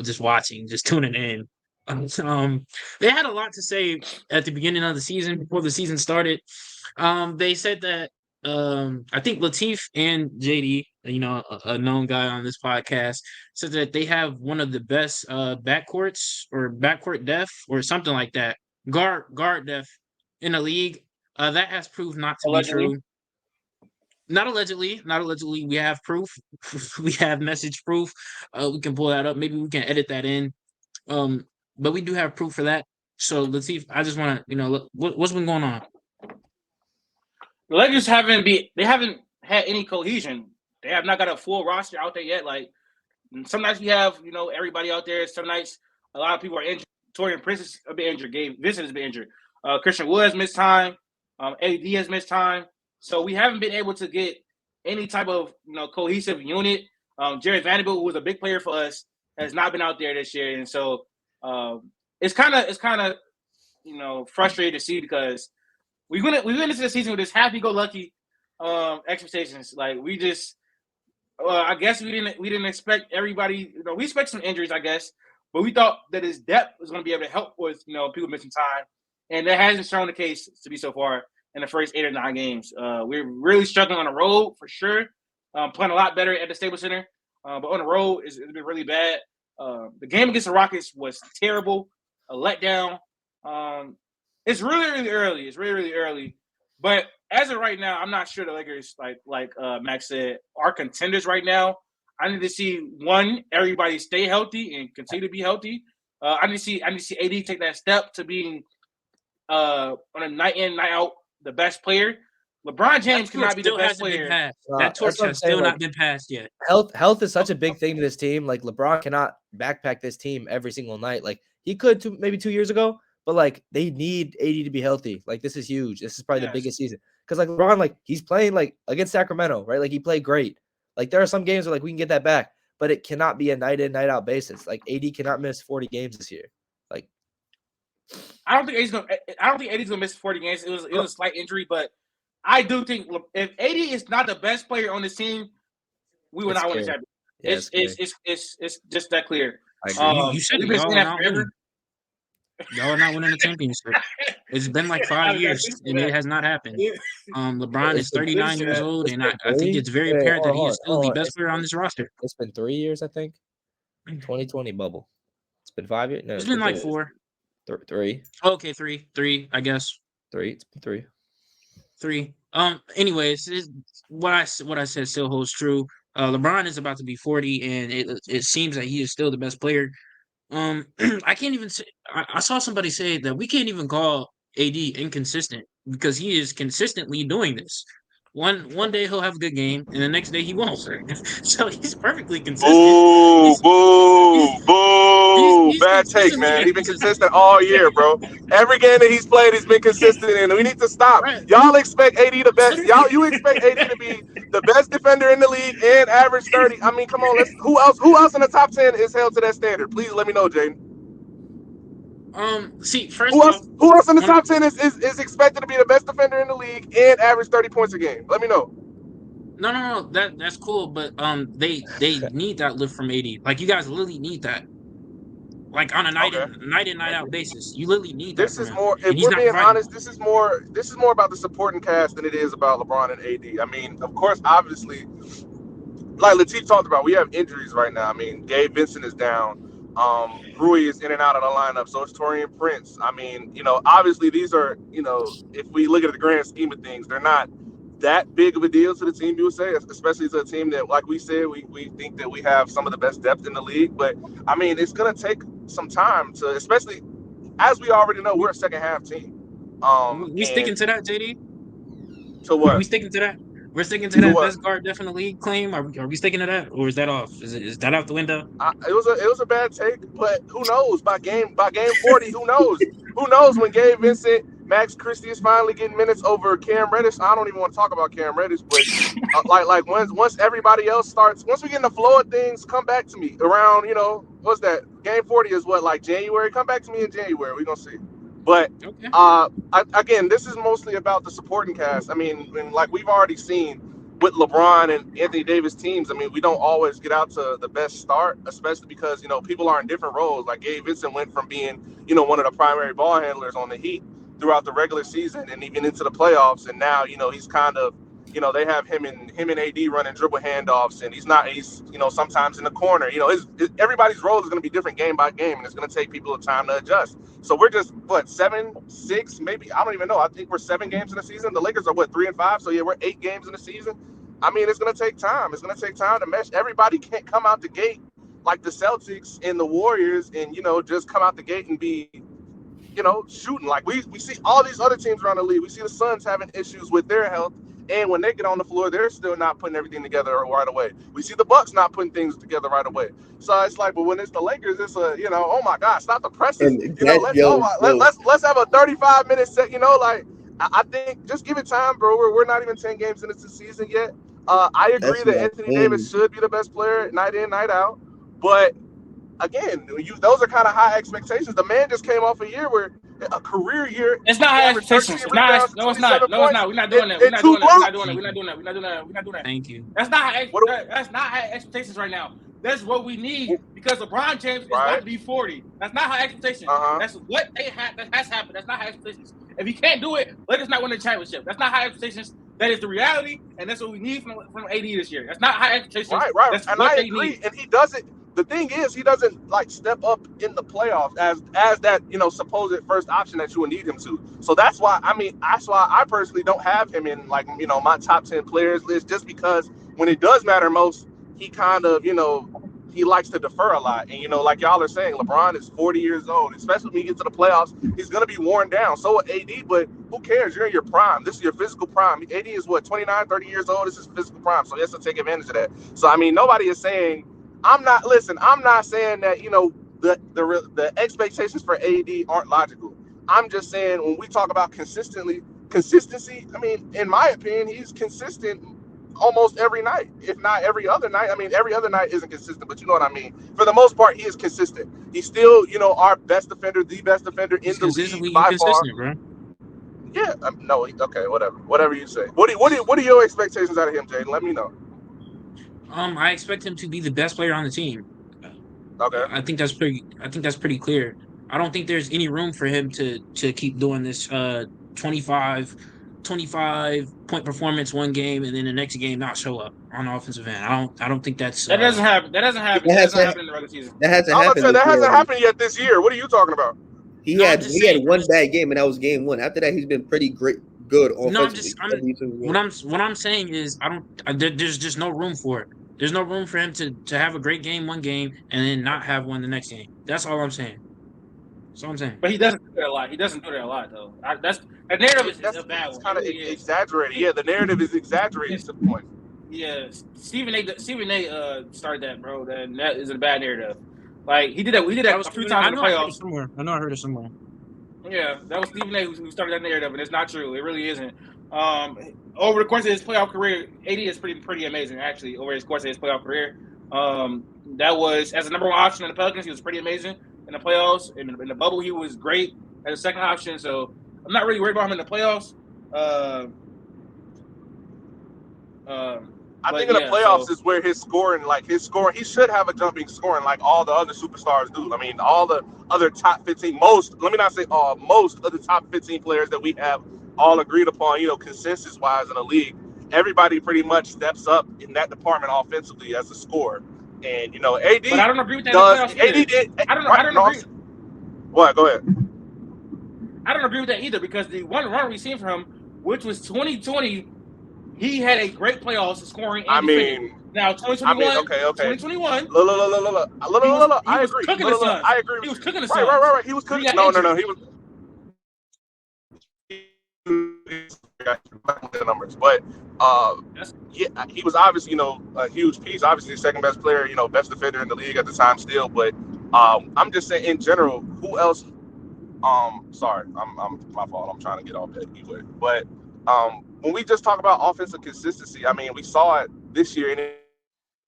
just watching, just tuning in. They had a lot to say at the beginning of the season before the season started. They said that I think Latif and JD, a known guy on this podcast, said that they have one of the best backcourts or backcourt depth or something like that, guard depth in the league. That has proved not to be true. Not allegedly. We have proof. We have message proof. We can pull that up. Maybe we can edit that in. But we do have proof for that. So Latif, I just want to, what's been going on?
The Lakers haven't had any cohesion. They have not got a full roster out there yet. Like some nights we have, everybody out there. Some nights a lot of people are injured. Torian Prince has been injured. Gabe Vincent has been injured. Christian Wood has missed time. AD has missed time. So we haven't been able to get any type of cohesive unit. Jared Vanderbilt, who was a big player for us, has not been out there this year, and so it's kind of frustrating to see because we went into the season with this happy-go-lucky expectations. Like we just, I guess we didn't expect everybody. We expect some injuries, I guess, but we thought that his depth was going to be able to help with people missing time, and that hasn't shown the case to be so far in the first 8 or 9 games. We're really struggling on the road for sure. Playing a lot better at the Staples Center, but on the road it's been really bad. The game against the Rockets was terrible, a letdown. It's really early. It's really early. But as of right now, I'm not sure the Lakers, like Max said, are contenders right now. I need to see everybody stay healthy and continue to be healthy. I need to see AD take that step to being on a night in, night out the best player. LeBron James cannot be the best player.
That torch has still not been passed yet.
Health is such a big thing to this team. Like LeBron cannot backpack this team every single night. Like he could maybe 2 years ago, but like they need AD to be healthy. Like this is huge. This is probably the biggest season because like LeBron, like he's playing like against Sacramento, right? Like he played great. Like there are some games where like we can get that back, but it cannot be a night in, night out basis. Like AD cannot miss 40 games this year. Like
I don't think AD's gonna miss 40 games. It was a slight injury, but I do think if AD is not the best player on the team, we will not win the championship. It's just that clear.
You said it. Y'all are not winning the championship. It's been like 5 years, and it has not happened. LeBron is 39 years old, and I think it's very apparent that he is still the best player on this roster.
It's been 3 years, I think. 2020 bubble. It's been 5 years. No,
it's been like 4.
3.
Okay, 3, I guess.
3. It's been 3.
Anyways, what I said still holds true. LeBron is about to be 40, and it seems that he is still the best player. I can't even say. I saw somebody say that we can't even call AD inconsistent because he is consistently doing this. One day he'll have a good game, and the next day he won't. So he's perfectly consistent.
Boo,
He's
boo,
he's
boo.
he's
Bad take,
consistently
man. He's been
inconsistent.
consistent all year, bro. Every game that he's played, he's been consistent in. We need to stop.
Right.
Y'all expect AD the best. You expect AD to be the best defender in the league and average 30. I mean, come on, who else in the top 10 is held to that standard? Please let me know, Jaden.
See, first off,
Who else in the top 10 is expected to be the best defender in the league and average 30 points a game? Let me know.
no, that's cool, but they need that lift from AD. Like you guys literally need that. Like on a night
Okay.
in night out basis, you literally need that
This
from
is
him,
more,
and
if
he's
we're
not
being
providing.
honest, this is more about the supporting cast than it is about LeBron and AD. I mean, of course, obviously, like Latif talked about, we have injuries right now. I mean, Gabe Vincent is down. Rui is in and out of the lineup. So is Torian Prince. I mean, obviously these are, if we look at the grand scheme of things, they're not that big of a deal to the team, you would say, especially to a team that, like we said, we think that we have some of the best depth in the league. But I mean, it's going to take some time to, especially as we already know, we're a second half team.
We sticking to that, JD?
To
Are
what?
we sticking to that? We're sticking to
To
that
what?
best guard def in the league claim. Are we sticking to that, or is that off? Is that out the window?
It was a bad take, but who knows? By game 40, who knows? Who knows when Gabe Vincent, Max Christie is finally getting minutes over Cam Reddish? I don't even want to talk about Cam Reddish, but like once everybody else starts, once we get in the flow of things, come back to me around. What's that? Game 40 is what, like January? Come back to me in January. We're gonna see. But
Okay.
again, this is mostly about the supporting cast. I mean, and like we've already seen with LeBron and Anthony Davis teams, I mean, we don't always get out to the best start, especially because, people are in different roles. Like Gabe Vincent went from being, one of the primary ball handlers on the Heat throughout the regular season and even into the playoffs. And now, he's kind of, they have him and AD running dribble handoffs, and he's sometimes in the corner. Everybody's role is going to be different game by game, and it's going to take people time to adjust. So we're just 7, 6, maybe, I don't even know. I think we're 7 games in the season. The Lakers are 3-5. So yeah, we're 8 games in the season. I mean, it's going to take time. It's going to take time to mesh. Everybody can't come out the gate like the Celtics and the Warriors and, just come out the gate and be, shooting. Like we see all these other teams around the league. We see the Suns having issues with their health. And when they get on the floor, they're still not putting everything together right away. We see the Bucks not putting things together right away. So it's like, but when it's the Lakers, it's oh my God, stop the presses. Let's have a 35-minute set. I think just give it time, bro. We're not even 10 games into the season yet. I agree that Anthony Davis should be the best player night in, night out. But again, those are kind of high expectations. The man just came off a career year.
It's not high expectations. It's not. No, it's not. No, it's not. We're not doing that. We're not doing that.
Thank you.
That's not high expectations right now. That's what we need because LeBron James is about to be 40. That's not high expectations. That's what they have. That has happened. That's not high expectations. If he can't do it, let us not win the championship. That's not high expectations. That is the reality, and that's what we need from AD this year. That's not high expectations.
Right.
That's
and
what
I
they
agree.
need.
And he doesn't. The thing is, he doesn't step up in the playoffs as that supposed first option that you would need him to. So that's why I personally don't have him in my top 10 players list, just because when it does matter most, he kind of he likes to defer a lot. And like y'all are saying, LeBron is 40 years old. Especially when you get to the playoffs, he's gonna be worn down. So AD, but who cares? You're in your prime. This is your physical prime. AD is 29, 30 years old. This is physical prime. So he has to take advantage of that. So I mean, nobody is saying. I'm not saying that the expectations for AD aren't logical. I'm just saying when we talk about consistency, I mean, in my opinion, he's consistent almost every night, if not every other night. I mean, every other night isn't consistent, but you know what I mean. For the most part, he is consistent. He's still, our best defender, the best defender in the league by far.
Bro.
Yeah, no, okay, whatever you say. What are your expectations out of him, Jaden? Let me know.
I expect him to be the best player on the team.
Okay.
I think that's pretty clear. I don't think there's any room for him to keep doing this 25 point performance one game and then the next game not show up on the offensive end. I don't think that's
that doesn't happen. That doesn't happen in the regular season.
That hasn't happened.
That hasn't happened yet this year. What are you talking about?
He had one bad game, and that was game 1. After that, he's been pretty good offensively.
What I'm saying is there's just no room for it. There's no room for him to have a great game one game and then not have one the next game. That's all I'm saying. That's what I'm saying.
But he doesn't do that a lot. He doesn't do that a lot, though. That narrative is a bad
It's
one.
kind of
It really is.
exaggerated. Yeah, the narrative is exaggerated to the point.
Yeah, Stephen A. Started that, bro. That is a bad narrative. Like he did that. We did that a few times in the playoffs.
I know I heard it somewhere.
Yeah, that was Stephen A. who started that narrative, and it's not true. It really isn't. Over the course of his playoff career, AD is pretty amazing, actually. Over his course of his playoff career, that was as a number one option in the Pelicans, he was pretty amazing in the playoffs. In the bubble, he was great as a second option. So I'm not really worried about him in the playoffs.
I think in the playoffs is where his scoring, he should have a jumping scoring like all the other superstars do. I mean, all the other top 15, most of the top 15 players that we have all agreed upon, consensus wise in the league, everybody pretty much steps up in that department offensively as a scorer. And, AD.
But I don't agree with that. AD
did.
I don't agree.
What? Go ahead.
I don't agree with that either because the one run we've seen from him, which was 2020, he had a great playoffs scoring and defending. Now 2021, 2021.
Look. I agree. I agree.
He was cooking the Suns.
Right. He was cooking. No. He was. The numbers, but yeah, he was obviously a huge piece. Obviously, the second best player, best defender in the league at the time still. But I'm just saying in general, who else? Sorry, I'm my fault. I'm trying to get off that anyway. But when we just talk about offensive consistency, I mean, we saw it this year,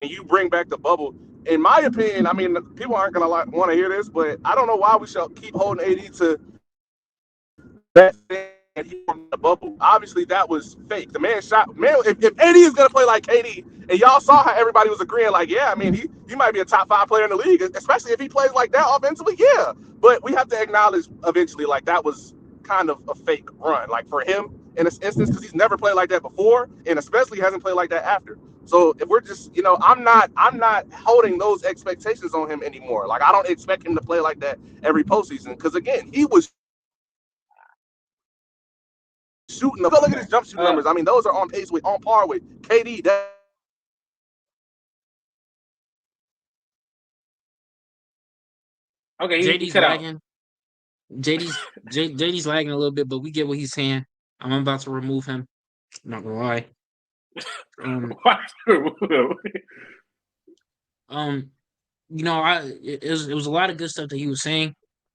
and you bring back the bubble. In my opinion, I mean, people aren't gonna want to hear this, but I don't know why we should keep holding AD to that thing and he won the bubble. Obviously, that was fake. The man shot. Man, if AD is gonna play like KD, and y'all saw how everybody was agreeing, like, yeah, I mean, he might be a top 5 player in the league, especially if he plays like that offensively. Yeah, but we have to acknowledge eventually, like, that was kind of a fake run, like for him in this instance, because he's never played like that before, and especially hasn't played like that after. So if we're just, I'm not holding those expectations on him anymore. Like, I don't expect him to play like that every postseason, because again, he was shooting. Go look at his jump shooting numbers. I mean, those are on par with KD.
Okay,
JD's lagging. JD's lagging a little bit, but we get what he's saying. I'm about to remove him. I'm not gonna lie. It was a lot of good stuff that he was saying.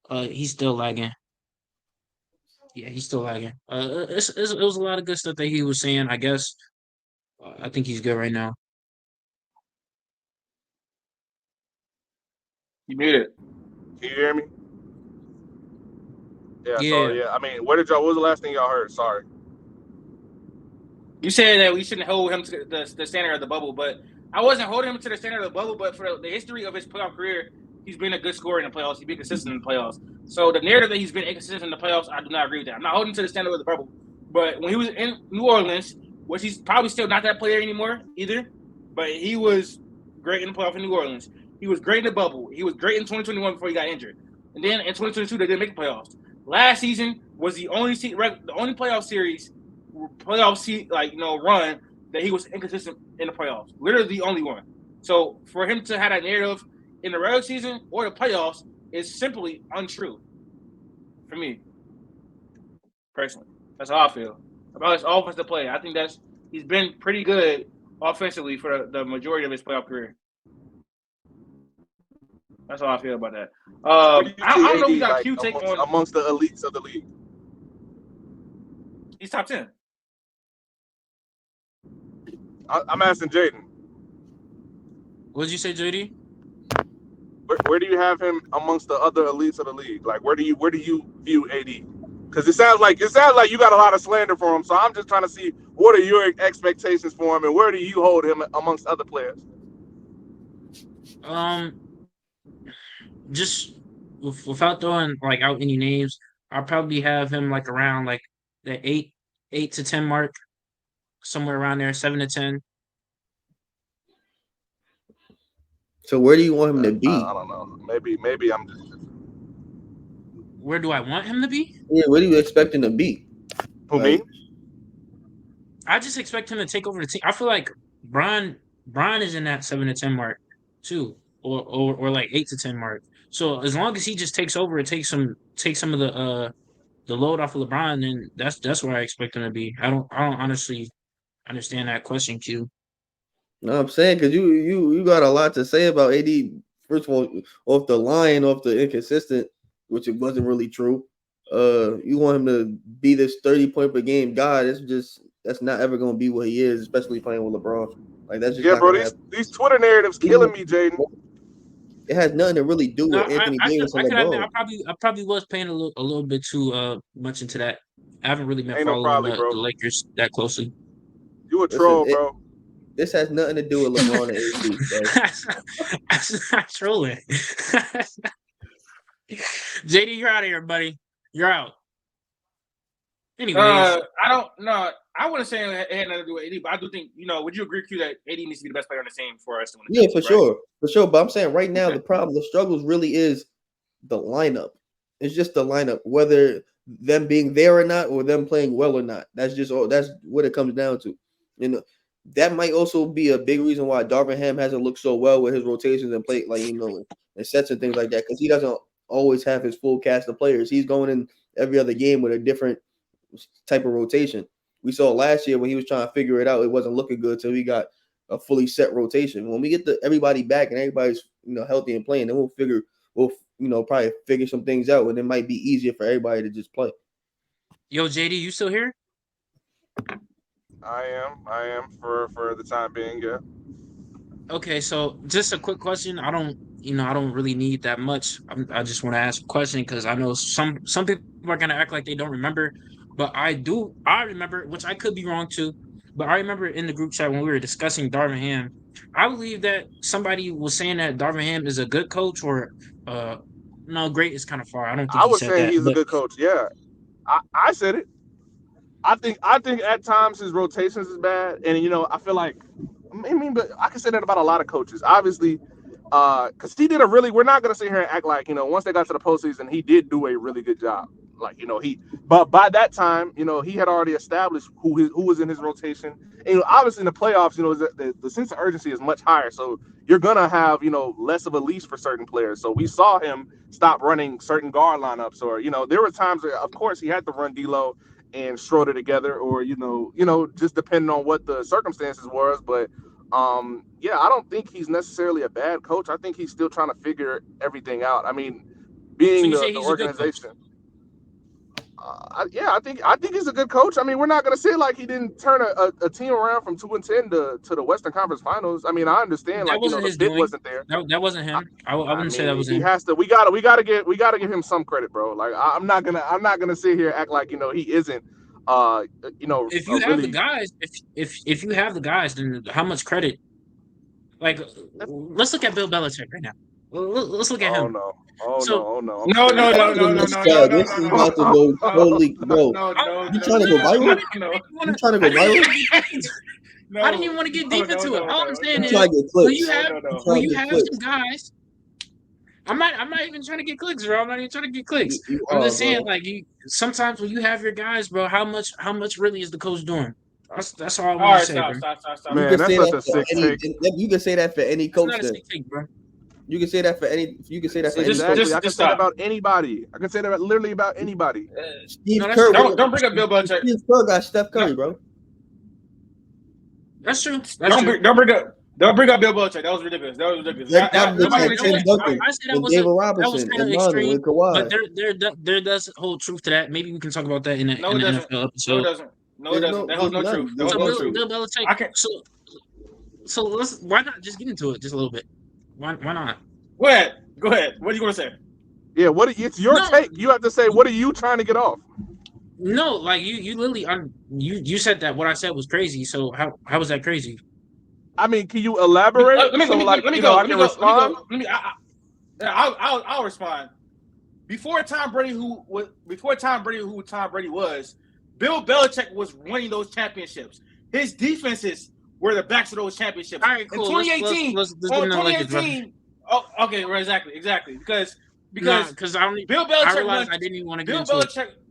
He's still lagging. Yeah, he's still lagging. It was a lot of good stuff that he was saying. I guess. I think he's good right now.
You made it.
Can you hear me? Yeah. So yeah, I mean, what was the last thing y'all heard? Sorry.
You said that we shouldn't hold him to the standard of the bubble, but I wasn't holding him to the standard of the bubble. But for the history of his playoff career, he's been a good scorer in the playoffs. He's been consistent in the playoffs. So the narrative that he's been inconsistent in the playoffs, I do not agree with that. I'm not holding him to the standard of the bubble. But when he was in New Orleans, which he's probably still not that player anymore either, but he was great in the playoff in New Orleans. He was great in the bubble. He was great in 2021 before he got injured. And then in 2022, they didn't make the playoffs. Last season was the only playoff series, run that he was inconsistent in the playoffs. Literally the only one. So for him to have that narrative in the regular season or the playoffs is simply untrue for me, personally. That's how I feel about his offensive play. I think he's been pretty good offensively for the majority of his playoff career. That's how I feel about that. I don't know if you got a Q take on
amongst the elites of the league.
He's top 10.
I'm asking Jaden.
What did you say, JD?
Where do you have him amongst the other elites of the league? Like, where do you view AD? Because it sounds like you got a lot of slander for him. So I'm just trying to see what are your expectations for him, and where do you hold him amongst other players?
Just without throwing out any names, I'll probably have him around the 8 to 10 mark, somewhere around there, 7 to 10.
So where do you want him to be?
I don't know. Maybe I'm just.
Where do I want him to be?
Yeah, where do you expect him to be?
Who, me?
I just expect him to take over the team. I feel like Brian is in that 7 to 10 mark too, or 8 to 10 mark. So as long as he just takes over and takes some of the load off of LeBron, then that's where I expect him to be. I don't honestly understand that question, Q.
No, I'm saying because you got a lot to say about AD. First of all, off the line, off the inconsistent, which it wasn't really true. You want him to be this 30-point per game guy. That's not ever going to be what he is, especially playing with LeBron. Like that's just not
bro.
gonna happen.
These Twitter narratives killing me, Jaden.
It has nothing to really do
No,
with Anthony Davis and
I could admit
LeBron.
I probably was paying a little bit too much into that. I haven't really been
Ain't no
following
probably,
the
bro.
Lakers that closely.
You a
Listen,
troll, bro.
This has nothing to do with LeBron and AD, bro.
That's not trolling. JD, you're out of here, buddy. You're out. Anyways,
I don't know. I wouldn't say it had nothing to do with AD, but I do think, would you agree, Q, that AD needs to be the best player on the team for us to win the championship, right?
For sure. But I'm saying right now, the struggles really is the lineup. It's just the lineup, whether them being there or not, or them playing well or not. That's what it comes down to. That might also be a big reason why Darvin Ham hasn't looked so well with his rotations and play and sets and things like that, because he doesn't always have his full cast of players. He's going in every other game with a different type of rotation. We saw last year when he was trying to figure it out, it wasn't looking good till he got a fully set rotation. When we get everybody back and everybody's healthy and playing, then we'll probably figure some things out, and it might be easier for everybody to just play.
Yo, JD, you still here?
I am for the time being, yeah.
Okay, so just a quick question. I don't really need that much. I just want to ask a question because I know some people are gonna act like they don't remember, but I do. I remember, which I could be wrong too, but I remember in the group chat when we were discussing Darvin Ham, I believe that somebody was saying that Darvin Ham is a good coach, or no, great is kind of far. I don't think
I
he
was
said
saying
that.
he's a good coach. Yeah, I said it. I think at times his rotations is bad, and I feel like, but I can say that about a lot of coaches. Obviously, because he did we're not gonna sit here and act like once they got to the postseason, he did do a really good job. Like but by that time, he had already established who was in his rotation. And obviously in the playoffs, the sense of urgency is much higher, so you're gonna have less of a leash for certain players. So we saw him stop running certain guard lineups, or there were times where, of course, he had to run D'Lo and Schroeder together, or just depending on what the circumstances was. But yeah, I don't think he's necessarily a bad coach. I think he's still trying to figure everything out. I mean, being
So you say
the
he's a good coach?
organization. Yeah, I think he's a good coach. I mean, we're not gonna say like he didn't turn a team around from 2-10 to the Western Conference Finals. I mean, I understand
That wasn't
the
his
fit
doing.
wasn't there.
That wasn't him. I wouldn't say that was
He
him.
has to. We gotta give him some credit, bro. Like I'm not gonna sit here and act like he isn't.
If you have the guys, if you have the guys, then how much credit? Like, let's look at Bill Belichick right now. Let's look at him.
Oh no.
No.
This is about to go totally, bro. You trying to go viral? You trying to go viral?
I didn't even want to get deep into it. All I'm saying is,
trying to get clicks.
will you have some guys? I'm not even trying to get clicks, bro. I'm not even trying to get clicks. I'm just saying, like, sometimes when you have your guys, bro, how much really is the coach doing? That's all I want to say, bro.
Stop.
Man, that's such a sick take.
You can say that for any coach.
It's not a sick take, bro.
You can say that for any. You can say that for any.
Exactly. I can say that about anybody. I can say that literally about anybody.
Steve Kerr.
Don't bring up Bill Belichick.
Steve Kerr got Steph Curry, bro.
That's true.
Don't bring up Bill Belichick. That was ridiculous.
That was Tim Duncan and David Robinson and Manu and Kawhi.
But there does hold truth to that. Maybe we can talk about that in the NFL episode.
No, it doesn't. That holds no truth.
So Bill Belichick. So why not just get into it just a little bit? Why not?
Go ahead. What are you going to say?
Yeah, it's your take. You have to say, what are you trying to get off?
No, like you literally, you said that what I said was crazy. So how was that crazy?
I mean, can you elaborate?
Let me go. I'll respond. Before Tom Brady, who Tom Brady was, Bill Belichick was winning those championships. His defenses were the backs of those championships.
All right, cool.
In 2018, oh, okay, right, exactly. Because Bill Belichick
I didn't even want to get
Bill
into
Belichick.
it.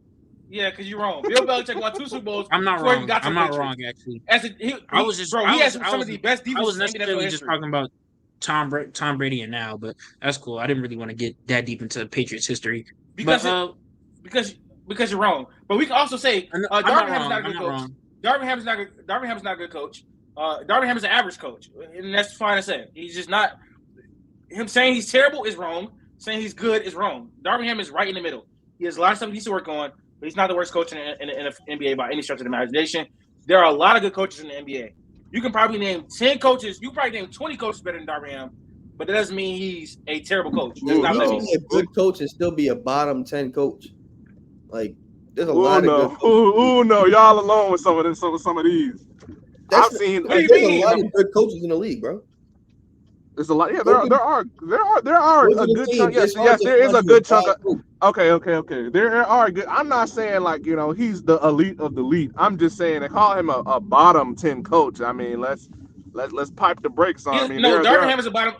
Yeah, because you're wrong. Bill Belichick won 2 Super Bowls.
I'm not wrong. I'm not wrong, actually.
He had some of the best defenses in NFL history.
Talking about. Tom Brady and now, but that's cool. I didn't really want to get that deep into Patriots history.
because you're wrong. But we can also say
I'm
Darvin
not
Ham is
wrong.
not a
I'm
good
not
coach.
wrong.
Darvin Ham is not good. Darvin Ham is not a good coach. Darvin Ham is an average coach, and that's fine to say. He's just not. Him saying he's terrible is wrong. Saying he's good is wrong. Darvin Ham is right in the middle. He has a lot of stuff he needs to work on, but he's not the worst coach in the NBA by any stretch of the imagination. There are a lot of good coaches in the NBA. You can probably name 10 coaches. You probably name 20 coaches better than Darvin Ham, but that doesn't mean he's a terrible coach.
You can be a good coach and still be a bottom 10 coach. Like there's a lot of good coaches.
No, y'all alone with some of these. I've seen.
What do you
There's
mean?
a lot of good coaches in the league, bro.
There's a lot. Yeah, there are a good chunk. Yes, there is a good chunk. Okay. There are good. I'm not saying like he's the elite of the elite. I'm just saying they call him a bottom 10 coach. I mean, let's pipe the brakes on.
Darvin Ham is a bottom.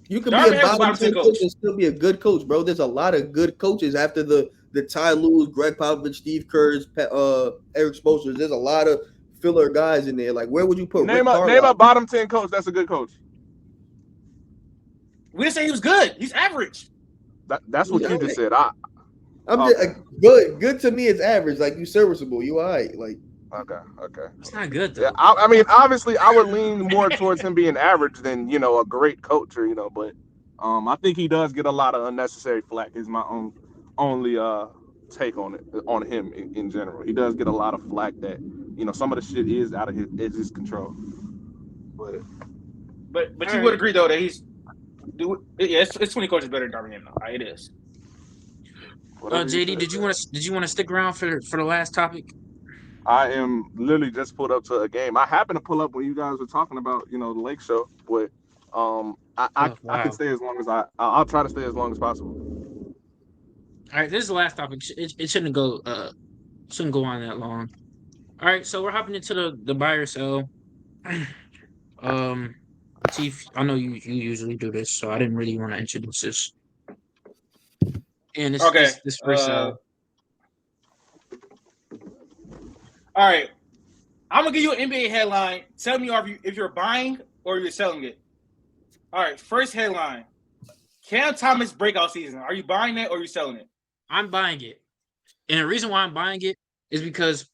You can be a bottom 10 coach and still be a good coach, bro. There's a lot of good coaches after the Ty Lue, Greg Popovich, Steve Kerr's, Eric Spoelstra. There's a lot of filler guys in there. Like, where would you put?
Name a bottom 10 coach that's a good coach.
We didn't say he was good. He's average.
That's what you just said.
Good to me is average. Like you serviceable. You all right. Like
okay.
It's not good though.
Yeah, I mean, obviously, I would lean more towards him being average than a great coach or but I think he does get a lot of unnecessary flack. Is my only take on him in general. He does get a lot of flack that some of the shit is out of his control.
But you would agree though that he's. It's 20 coaches better than Darvin Ham. No, it is.
JD, did you want to stick around for the last topic?
I am literally just pulled up to a game. I happened to pull up when you guys were talking about the Lake Show, but I can stay as long as I'll try to stay as long as possible.
All right, this is the last topic. It shouldn't go on that long. All right, so we're hopping into the buy or sell. Latif, I know you usually do this, so I didn't really want to introduce this. And this first sell.
All right, I'm gonna give you an NBA headline. Tell me if you're buying or you're selling it. All right, first headline: Cam Thomas breakout season. Are you buying it or are you selling it?
I'm buying it, and the reason why I'm buying it is because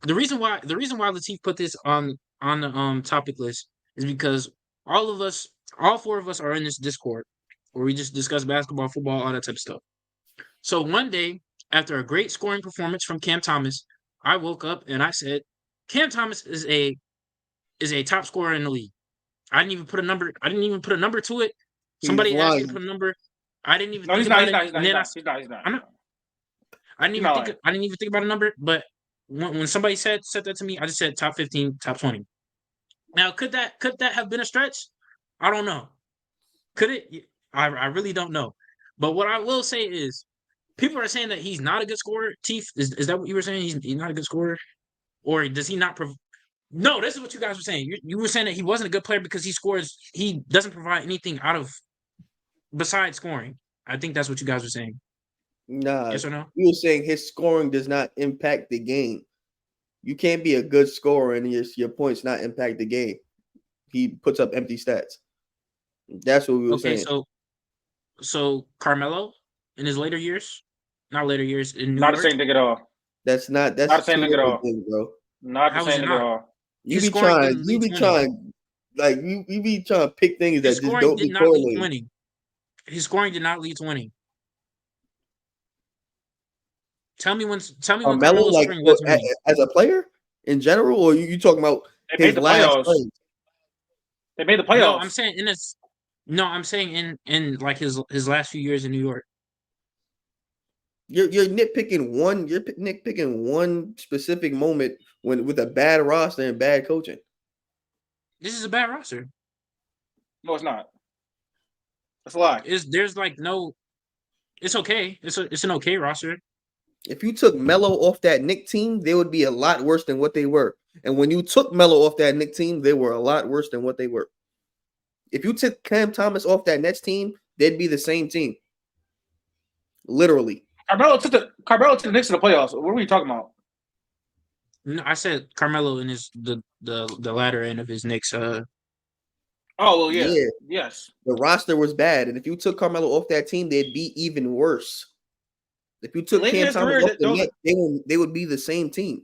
the reason why Latif put this on the topic list is because all four of us are in this Discord where we just discuss basketball, football, all that type of stuff. So one day, after a great scoring performance from Cam Thomas, I woke up and I said, Cam Thomas is a top scorer in the league. I didn't even put a number to it. Somebody asked me to put a number. I didn't even think about it. He's not. I didn't even think about a number, but when somebody said that to me, I just said top 15, top 20. Now, could that have been a stretch? I don't know. Could it? I really don't know. But what I will say is, people are saying that he's not a good scorer. Teeth, is that what you were saying? He's not a good scorer, or does he not? No, this is what you guys were saying. You were saying that he wasn't a good player because he doesn't provide anything besides scoring. I think that's what you guys were saying.
Nah.
Yes or no?
You were saying his scoring does not impact the game. You can't be a good scorer and your points not impact the game. He puts up empty stats. That's what we were saying.
Okay, so Carmelo in his later years, not later years in New
Not
York,
the same thing at all.
That's not the
same thing at all,
bro.
Not the same thing at all.
You be trying to pick things that just don't be correlated.
His scoring did not lead to winning. Tell me when Carmelo's scoring led to winning.
As a player in general, or you talking about his last plays?
They made the playoffs.
No, I'm saying in like his last few years in New York.
You're nitpicking one specific moment with a bad roster and bad coaching.
This is a bad roster.
No, it's not. That's a lie.
There's like no. It's okay. It's an okay roster.
If you took Melo off that Knicks team, they would be a lot worse than what they were. And when you took Melo off that Knicks team, they were a lot worse than what they were. If you took Cam Thomas off that Nets team, they'd be the same team. Literally.
Carmelo took the Knicks to the playoffs. What were you talking about?
No, I said Carmelo in the latter end of his Knicks.
Oh well,
Yeah.
yes.
The roster was bad, and if you took Carmelo off that team, they'd be even worse. If you took
Late in
Cam
his
Thomas
career,
off the Nets, they would be the same team.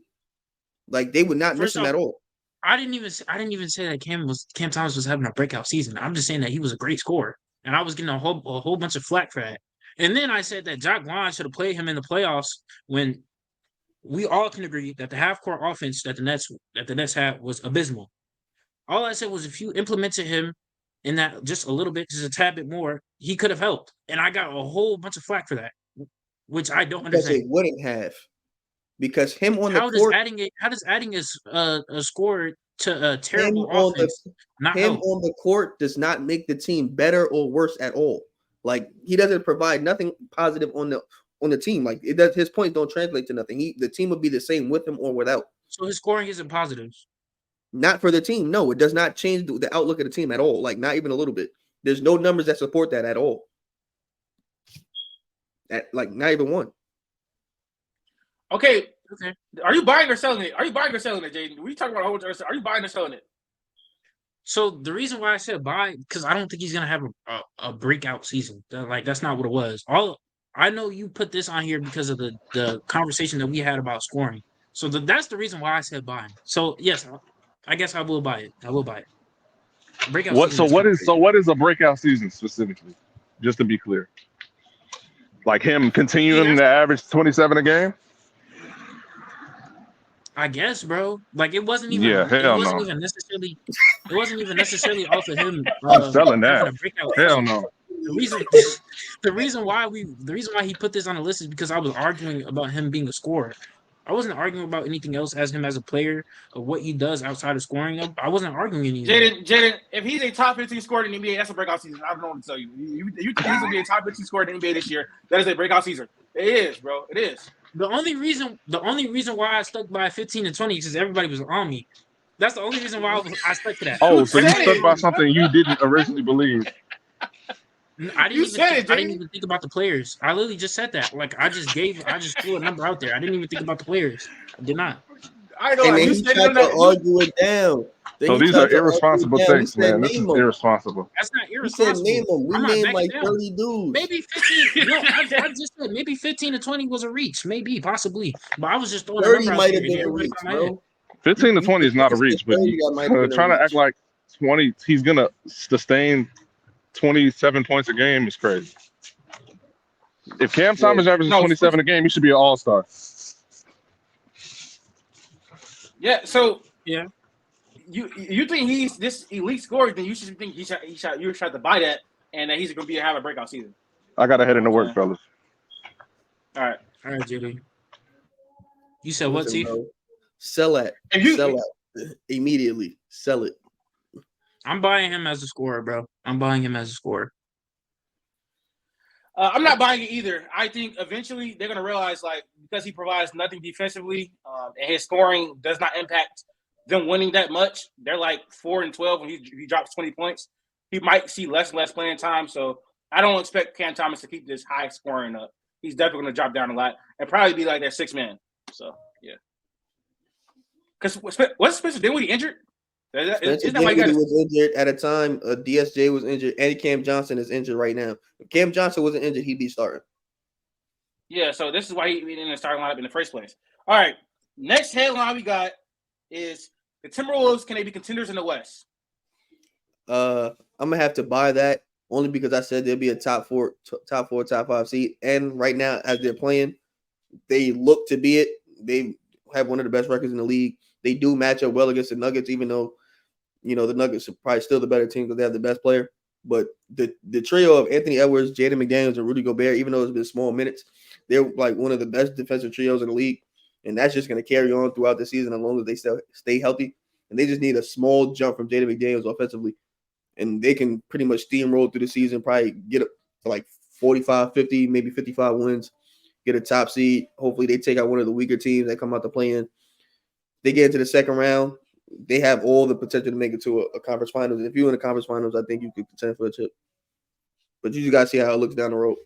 Like they would not miss
First
him
off,
at all.
I didn't even say that Cam Thomas was having a breakout season. I'm just saying that he was a great scorer, and I was getting a whole bunch of flack for that. And then I said that Jacque Vaughn should have played him in the playoffs when we all can agree that the half court offense that the Nets had was abysmal. All I said was if you implemented him in that just a little bit, just a tad bit more, he could have helped. And I got a whole bunch of flack for that, which I don't
Because
understand.
it wouldn't have. Because him on
How
the
does
court,
adding a score to a terrible offense not
him
help?
on the court does not make the team better or worse at all. Like he doesn't provide nothing positive on the team. Like it does, his points don't translate to nothing. The team would be the same with him or without.
So his scoring isn't positive.
Not for the team. No, it does not change the outlook of the team at all. Like not even a little bit. There's no numbers that support that at all. Like not even one.
Okay. Are you buying or selling it? Jaden? We talking about a whole bunch of stuff. Are you buying or selling it?
So the reason why I said buy, because I don't think he's gonna have a breakout season. That's not what it was. All I know, you put this on here because of the conversation that we had about scoring. So that's the reason why I said buy. So yes, I guess I will buy it. I will buy it. Breakout season.
What is a breakout season specifically? Just to be clear, like him continuing to average 27 a game.
I guess, bro. Like it wasn't even.
Yeah, hell
it wasn't
no.
even necessarily. It wasn't even necessarily off of him.
I'm selling
having
that.
a breakout
Hell
season.
no.
The reason why he put this on the list is because I was arguing about him being a scorer. I wasn't arguing about anything else as him as a player or what he does outside of scoring. I wasn't arguing anything.
Jaden, if he's a top 15 scorer in the NBA, that's a breakout season. I don't know what to tell you. You think he's gonna be a top 15 scorer in the NBA this year? That is a breakout season. It is, bro. It is.
The only reason why I stuck by 15 and 20 is because everybody was on me. That's the only reason why I stuck to that.
Oh, so you stuck by something you didn't originally believe.
I didn't even think about the players. I literally just said that. Like I just threw a number out there. I didn't even think about the players. I did not.
I know. And then he tried to argue it down.
So these are irresponsible takes, man. This is irresponsible.
That's not irresponsible.
He said name them. We named like 30 dudes.
Maybe 15. No, I just said maybe 15 to 20 was a reach. Maybe, possibly. But I was just throwing
30 might have been a reach, bro.
15 to 20 is not a reach, but trying to act like 20, he's going to sustain 27 points a game is crazy. If Cam Thomas averages 27 a game, he should be an all-star.
Yeah, so
yeah.
You think he's this elite scorer, then you should think you should to buy that and that he's going to have a breakout season.
I got to head into work, fellas.
All right,
Judy. You said what, Chief?
Sell it. Sell it immediately. Sell it.
I'm buying him as a scorer, bro. I'm buying him as a scorer.
I'm not buying it either. I think eventually they're going to realize, like, because he provides nothing defensively and his scoring does not impact them winning that much. They're like 4-12 when he drops 20 points. He might see less and less playing time. So I don't expect Cam Thomas to keep this high scoring up. He's definitely going to drop down a lot and probably be like that 6-man. So, yeah. Because what's Spencer Dinwiddie injured?
Spencer Dinwiddie was injured at a time. DSJ was injured, and Cam Johnson is injured right now. If Cam Johnson wasn't injured, he'd be starting.
Yeah, so this is why he in the starting lineup in the first place. All right, next headline we got is the Timberwolves, can they be contenders in the West?
I'm gonna have to buy that only because I said they'll be a top four, top 5 seed, and right now as they're playing, they look to be it. They have one of the best records in the league. They do match up well against the Nuggets, even though the Nuggets are probably still the better team because they have the best player. But the trio of Anthony Edwards, Jaden McDaniels, and Rudy Gobert, even though it's been small minutes, they're like one of the best defensive trios in the league. And that's just going to carry on throughout the season as long as they stay healthy. And they just need a small jump from Jaden McDaniels offensively. And they can pretty much steamroll through the season, probably get up to like 45, 50, maybe 55 wins, get a top seed. Hopefully they take out one of the weaker teams that come out to play in. They get into the second round, they have all the potential to make it to a conference finals. And if you're in the conference finals, I think you could contend for a chip. But you just got to see how it looks down the road.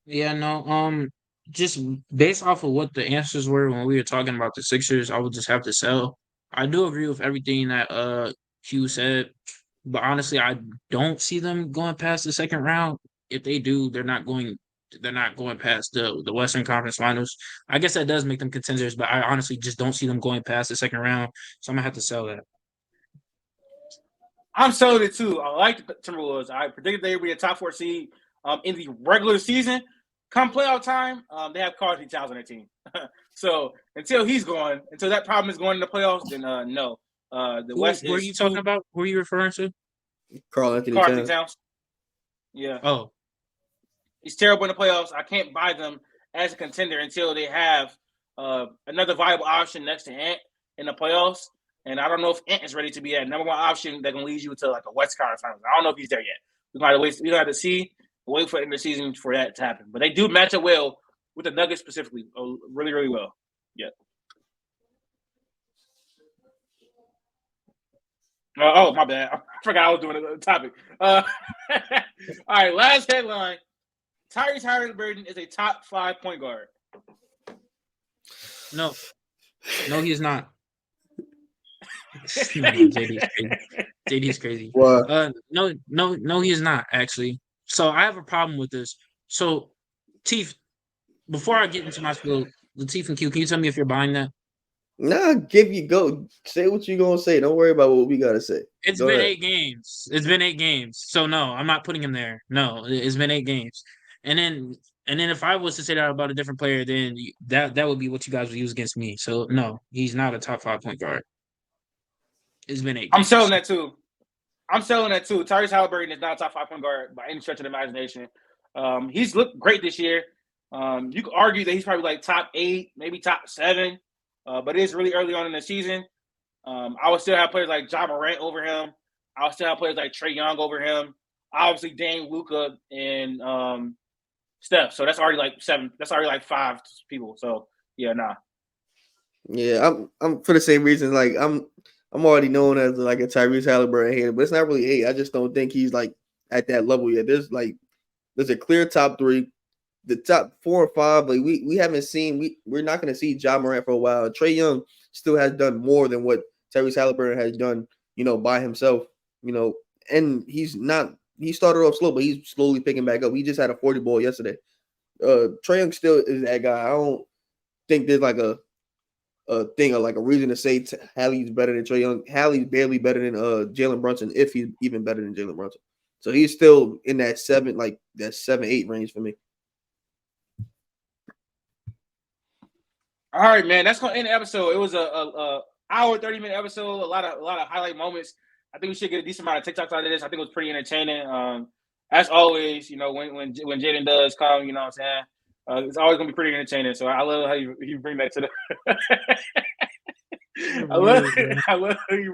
Yeah, no, just based off of what the answers were when we were talking about the Sixers, I would just have to sell. I do agree with everything that Q said. But honestly, I don't see them going past the second round. If they do, they're not going past the Western Conference Finals. I guess that does make them contenders, but I honestly just don't see them going past the second round. So I'm gonna have to sell that.
I'm selling it too. I like the Timberwolves. I predicted they would be a top 4 seed in the regular season. Come playoff time, they have Karl-Anthony Towns on their team. So until he's gone, until that problem is going in the playoffs, then no. The West
Who are you talking about? Who are you referring to?
Karl-Anthony
Towns. Yeah.
Oh.
He's terrible in the playoffs. I can't buy them as a contender until they have another viable option next to Ant in the playoffs. And I don't know if Ant is ready to be that number one option that can lead you to like a West Conference Finals. I don't know if he's there yet. We don't have to see, wait for the end of the season for that to happen. But they do match up well with the Nuggets specifically, really, really well. Yeah. Oh, my bad. I forgot I was doing a topic. All right, last headline. Tyrese Halliburton is a top 5 point guard.
No, he is not. JD's crazy.
What?
No, he is not actually. So I have a problem with this. So, Teef, before I get into my spiel, Latif and Q, can you tell me if you're buying that?
Nah, go. Say what you gonna say. Don't worry about what we gotta say.
It's been 8 games. It's been 8 games. So no, I'm not putting him there. No, it's been 8 games. And then if I was to say that about a different player, then that would be what you guys would use against me. So no, he's not a top 5 point guard. It's been 8 games.
I'm selling that too. Tyrese Halliburton is not a top 5 point guard by any stretch of the imagination. He's looked great this year. You could argue that he's probably like top 8, maybe top 7, but it is really early on in the season. I would still have players like Ja Morant over him. I would still have players like Trae Young over him. Obviously, Dame, Luka, and Steph. So that's already like 7. That's already like 5 people. So yeah, nah.
Yeah, I'm for the same reason. Like I'm already known as like a Tyrese Halliburton hater, but it's not really hate. I just don't think he's like at that level yet. There's a clear top 3. The top 4 or 5, like we haven't seen. We're not going to see Ja Morant for a while. Trae Young still has done more than what Tyrese Halliburton has done, by himself. And he's not. He started off slow, but he's slowly picking back up. He just had a 40 ball yesterday. Trae Young still is that guy. I don't think there's like a thing or like a reason to say Hallie's better than Trae Young. Hallie's barely better than Jalen Brunson, if he's even better than Jalen Brunson. So he's still in that 7-8 range for me.
All right, man. That's gonna end the episode. It was a hour 30-minute episode. A lot of highlight moments. I think we should get a decent amount of TikToks out of this. I think it was pretty entertaining. As always, when Jaden does come, you know what I'm saying? It's always gonna be pretty entertaining. So I love how you bring that to the. I love how you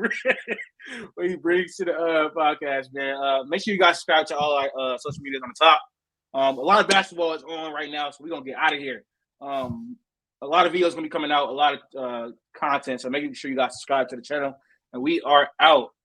bring to the podcast, man. Make sure you guys subscribe to all our social medias on the top. A lot of basketball is on right now, so we're gonna get out of here. A lot of videos gonna be coming out, a lot of content. So make sure you guys subscribe to the channel, and we are out.